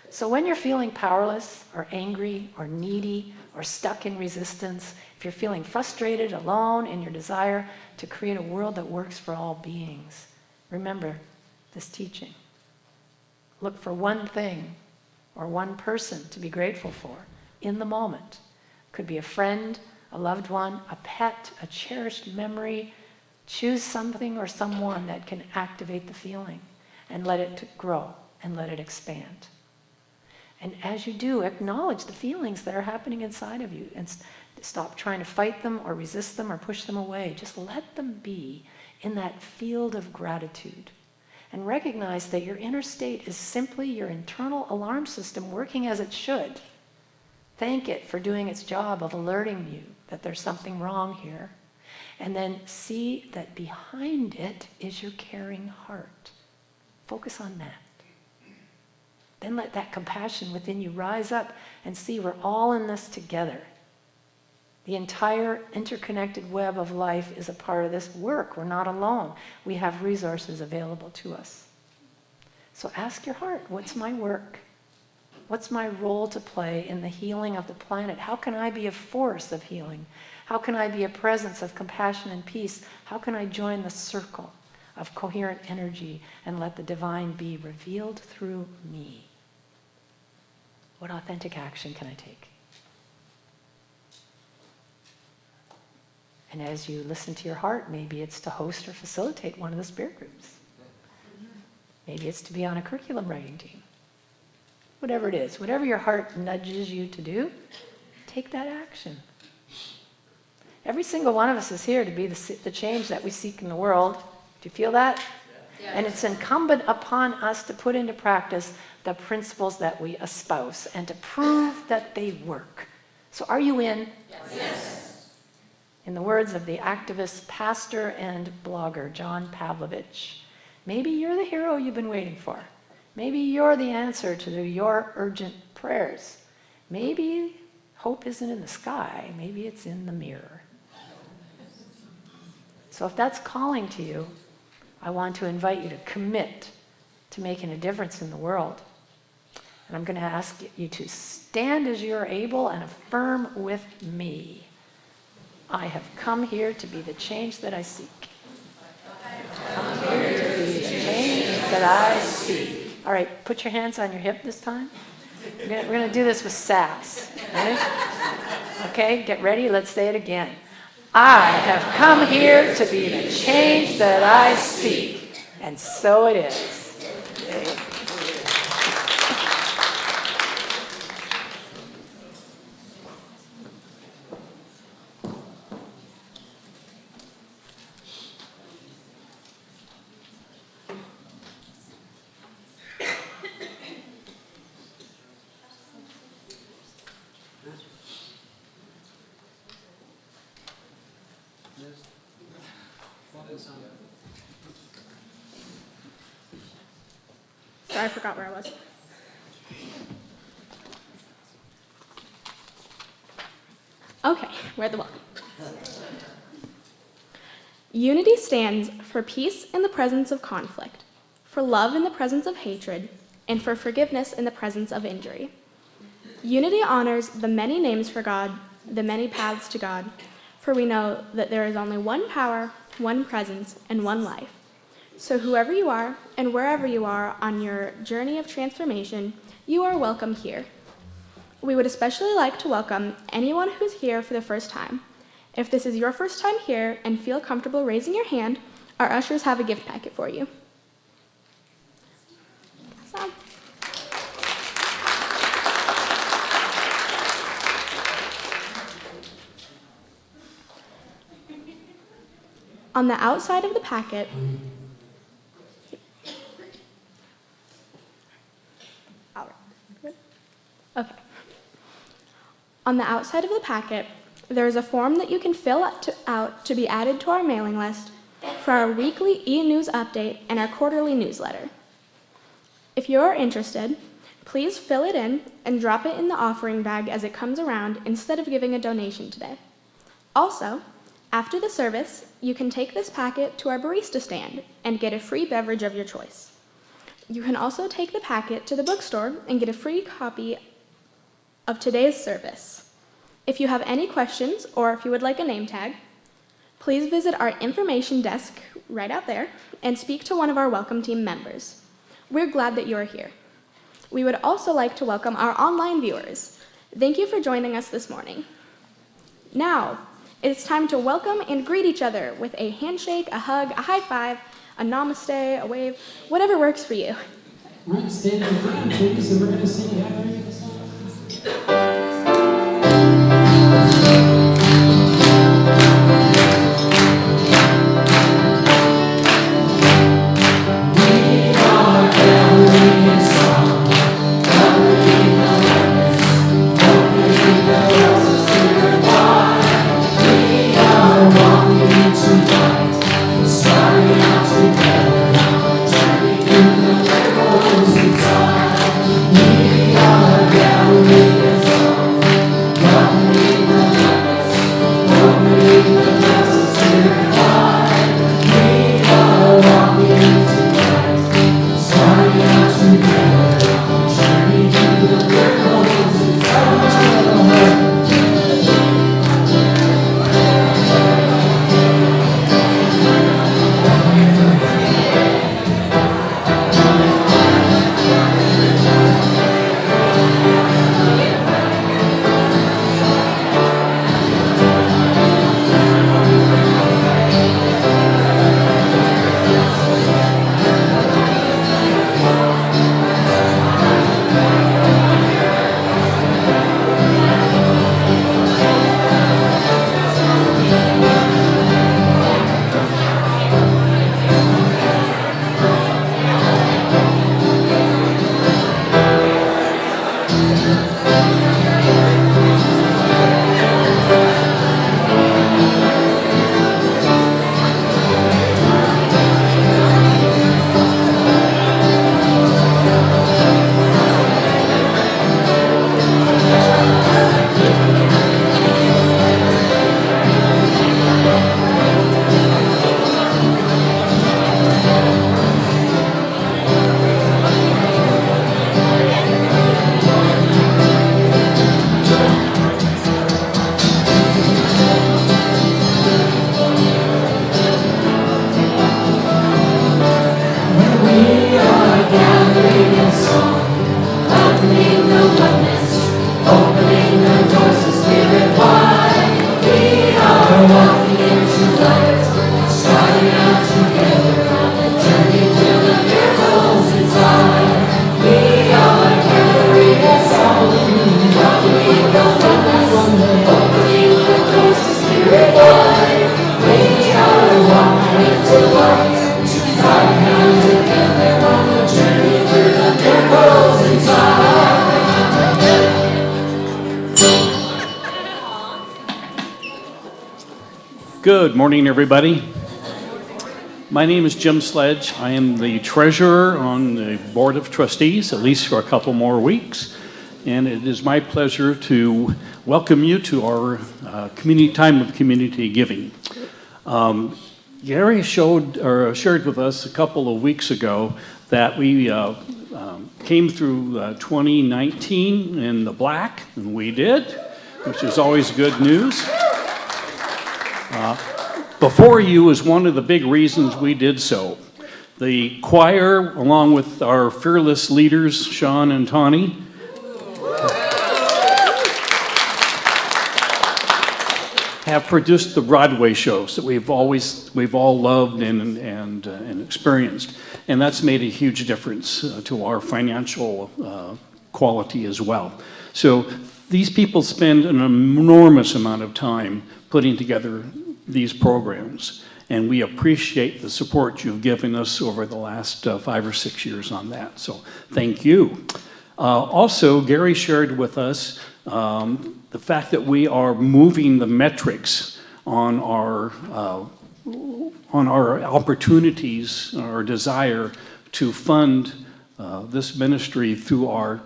So when you're feeling powerless or angry or needy or stuck in resistance, if you're feeling frustrated, alone in your desire to create a world that works for all beings, remember this teaching. Look for one thing or one person to be grateful for in the moment. Could be a friend, a loved one, a pet, a cherished memory. Choose something or someone that can activate the feeling and let it grow and let it expand. And as you do, acknowledge the feelings that are happening inside of you and stop trying to fight them or resist them or push them away. Just let them be in that field of gratitude. And recognize that your inner state is simply your internal alarm system working as it should. Thank it for doing its job of alerting you that there's something wrong here. And then see that behind it is your caring heart. Focus on that. Then let that compassion within you rise up and see we're all in this together. The entire interconnected web of life is a part of this work. We're not alone. We have resources available to us. So ask your heart, what's my work? What's my role to play in the healing of the planet? How can I be a force of healing? How can I be a presence of compassion and peace? How can I join the circle of coherent energy and let the divine be revealed through me? What authentic action can I take? And as you listen to your heart, maybe it's to host or facilitate one of the spirit groups. Maybe it's to be on a curriculum writing team. Whatever it is, whatever your heart nudges you to do, take that action. Every single one of us is here to be the change that we seek in the world. Do you feel that? Yeah. And it's incumbent upon us to put into practice the principles that we espouse and to prove that they work. So are you in? Yes. In the words of the activist, pastor, and blogger, John Pavlovich, maybe you're the hero you've been waiting for. Maybe you're the answer to your urgent prayers. Maybe hope isn't in the sky. Maybe it's in the mirror. So if that's calling to you, I want to invite you to commit to making a difference in the world. And I'm going to ask you to stand as you're able and affirm with me. I have come here to be the change that I seek. Come here to be the change that I seek. All right, put your hands on your hip this time. We're going to do this with sass. Ready? Okay, get ready. Let's say it again. I have come here to be the change that I seek. And so it is. Okay. Sorry, I forgot where I was. Okay, we're at the book. Unity stands for peace in the presence of conflict, for love in the presence of hatred, and for forgiveness in the presence of injury. Unity honors the many names for God, the many paths to God, for we know that there is only one power, one presence, and one life. So whoever you are and wherever you are on your journey of transformation, you are welcome here. We would especially like to welcome anyone who's here for the first time. If this is your first time here and feel comfortable raising your hand, our ushers have a gift packet for you. Awesome. On the outside of the packet, okay. On the outside of the packet, there is a form that you can fill out to be added to our mailing list for our weekly e-news update and our quarterly newsletter. If you are interested, please fill it in and drop it in the offering bag as it comes around instead of giving a donation today. Also, after the service, you can take this packet to our barista stand and get a free beverage of your choice. You can also take the packet to the bookstore and get a free copy of today's service. If you have any questions or if you would like a name tag, please visit our information desk right out there and speak to one of our welcome team members. We're glad that you're here. We would also like to welcome our online viewers. Thank you for joining us this morning. Now, it's time to welcome and greet each other with a handshake, a hug, a high five, a namaste, a wave, whatever works for you. All right, stand if you can, please, and we're going to sing Gathering of Song. Good morning, everybody. My name is Jim Sledge. I am the treasurer on the Board of Trustees, at least for a couple more weeks. And it is my pleasure to welcome you to our community time of community giving. Gary shared with us a couple of weeks ago that we came through 2019 in the black, and we did, which is always good news. Before you is one of the big reasons we did so. The choir, along with our fearless leaders, Sean and Tawny, have produced the Broadway shows that we've all loved and experienced, and that's made a huge difference to our financial quality as well. So these people spend an enormous amount of time putting together these programs, and we appreciate the support you've given us over the last 5 or 6 years on that, so thank you. Also, Gary shared with us the fact that we are moving the metrics on our opportunities, our desire to fund this ministry through our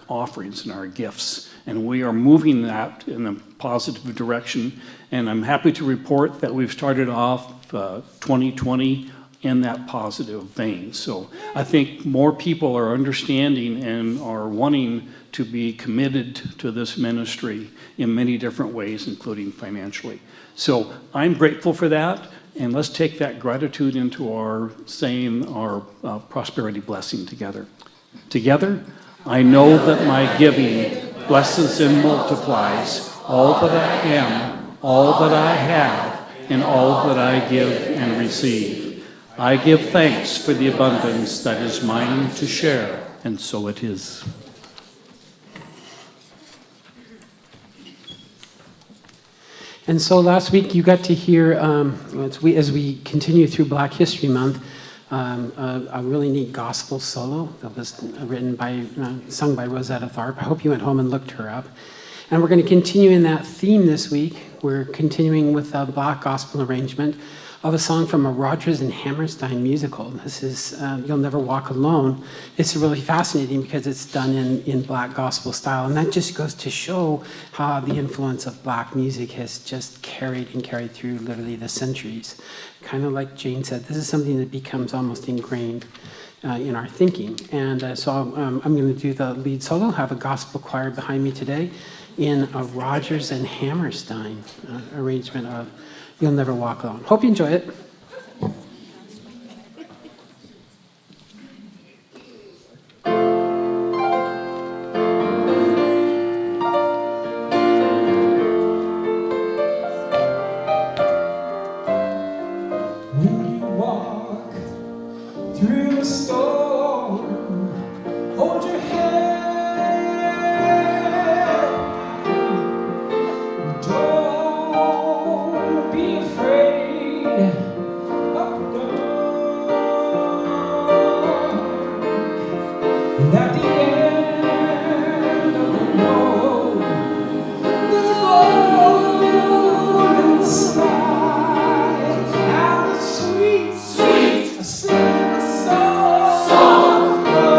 offerings and our gifts. And we are moving that in a positive direction. And I'm happy to report that we've started off 2020 in that positive vein. So I think more people are understanding and are wanting to be committed to this ministry in many different ways, including financially. So I'm grateful for that. And let's take that gratitude into our saying our prosperity blessing together. Together, I know that my giving blesses and multiplies all that I am, all that I have, and all that I give and receive. I give thanks for the abundance that is mine to share, and so it is. And so last week you got to hear, as we continue through Black History Month, a really neat gospel solo that was sung by Rosetta Tharpe. I hope you went home and looked her up. And we're going to continue in that theme this week. We're continuing with a Black gospel arrangement of a song from a Rodgers and Hammerstein musical. This is You'll Never Walk Alone. It's really fascinating because it's done in Black gospel style, and that just goes to show how the influence of Black music has just carried through literally the centuries. Kind of like Jane said, this is something that becomes almost ingrained in our thinking. And so I'm going to do the lead solo, have a gospel choir behind me today in a Rodgers and Hammerstein arrangement of You'll Never Walk Alone. Hope you enjoy it. When you walk through a storm, hold your head. Don't be afraid of the dark. And at the end of the road, there's a golden sky and the sweet, sweet silver song of the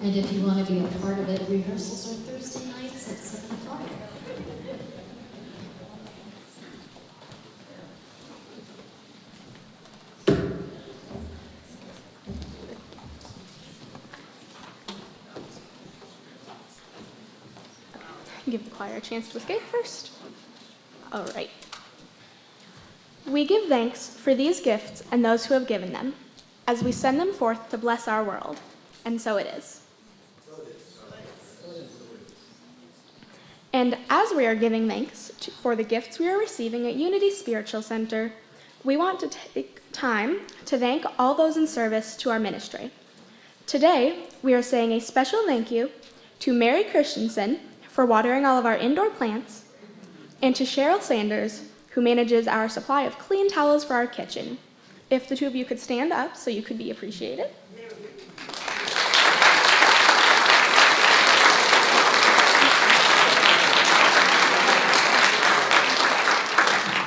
And if you want to be a part of it, rehearsals are Thursday nights at 7 o'clock. Give the choir a chance to escape first. All right. We give thanks for these gifts and those who have given them, as we send them forth to bless our world. And so it is. And as we are giving thanks for the gifts we are receiving at Unity Spiritual Center, we want to take time to thank all those in service to our ministry. Today, we are saying a special thank you to Mary Christensen for watering all of our indoor plants, and to Cheryl Sanders, who manages our supply of clean towels for our kitchen. If the two of you could stand up so you could be appreciated.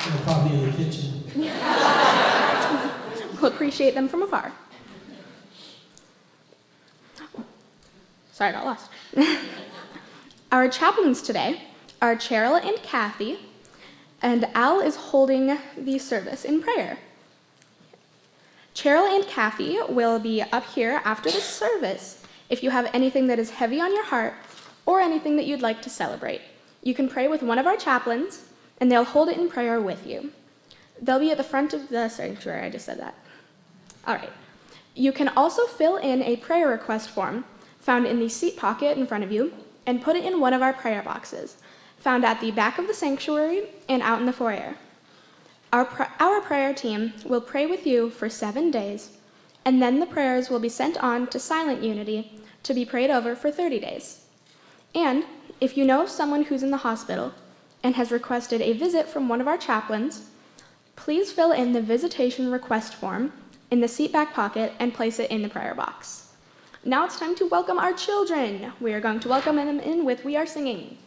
They're probably in the kitchen. We'll appreciate them from afar. Sorry, I got lost. Our chaplains today are Cheryl and Kathy, and Al is holding the service in prayer. Cheryl and Kathy will be up here after the service if you have anything that is heavy on your heart or anything that you'd like to celebrate. You can pray with one of our chaplains, and they'll hold it in prayer with you. They'll be at the front of the sanctuary. I just said that. All right. You can also fill in a prayer request form found in the seat pocket in front of you and put it in one of our prayer boxes, found at the back of the sanctuary and out in the foyer. Our prayer team will pray with you for 7 days, and then the prayers will be sent on to Silent Unity to be prayed over for 30 days. And if you know someone who's in the hospital and has requested a visit from one of our chaplains, please fill in the visitation request form in the seat back pocket and place it in the prayer box. Now it's time to welcome our children. We are going to welcome them in with We Are Singing.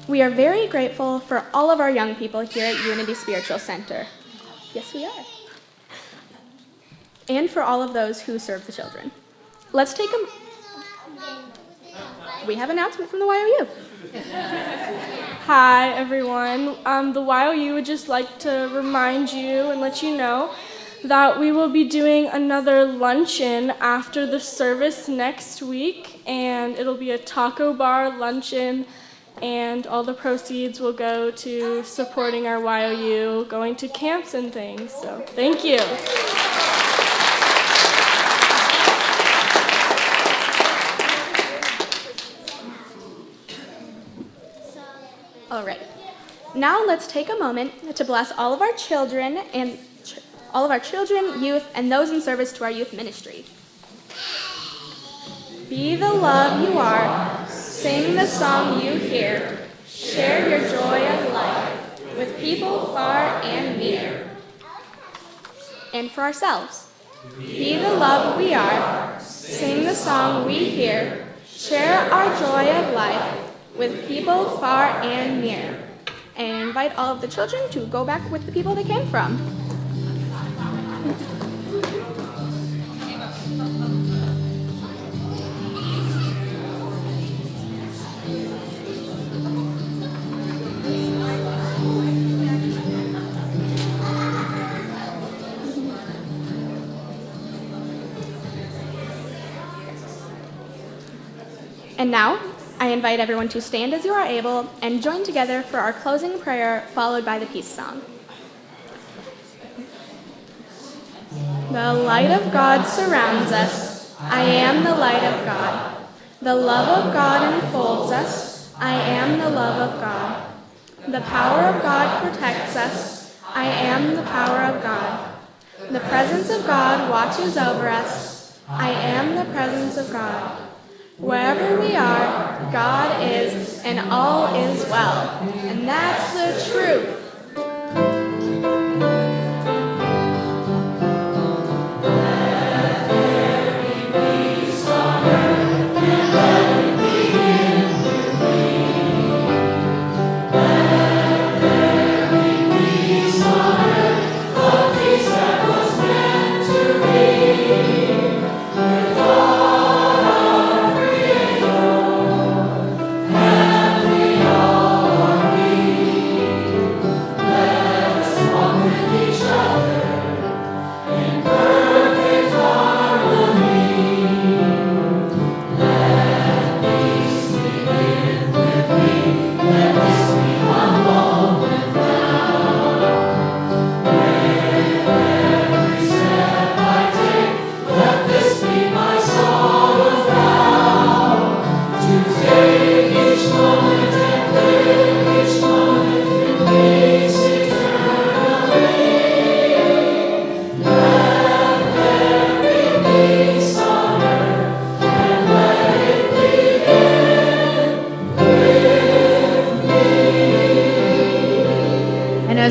We are very grateful for all of our young people here at Unity Spiritual Center. Yes, we are. And for all of those who serve the children. Let's take a... We have an announcement from the YOU. Hi, everyone. The YOU would just like to remind you and let you know that we will be doing another luncheon after the service next week, and it'll be a taco bar luncheon, and all the proceeds will go to supporting our YOU, going to camps and things. So, thank you. All right. Now let's take a moment to bless all of our children, youth, and those in service to our youth ministry. Be the love you are. Sing the song you hear. Share your joy of life with people far and near. And for ourselves. Be the love we are. Sing the song we hear. Share our joy of life with people far and near. And invite all of the children to go back with the people they came from. And now, I invite everyone to stand as you are able and join together for our closing prayer, followed by the peace song. The light of God surrounds us. I am the light of God. The love of God enfolds us. I am the love of God. The power of God protects us. I am the power of God. The presence of God watches over us. I am the presence of God. Wherever we are, God is, and all is well. And that's the truth.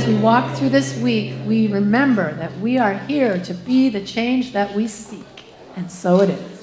as we walk through this week, we remember that we are here to be the change that we seek. And so it is.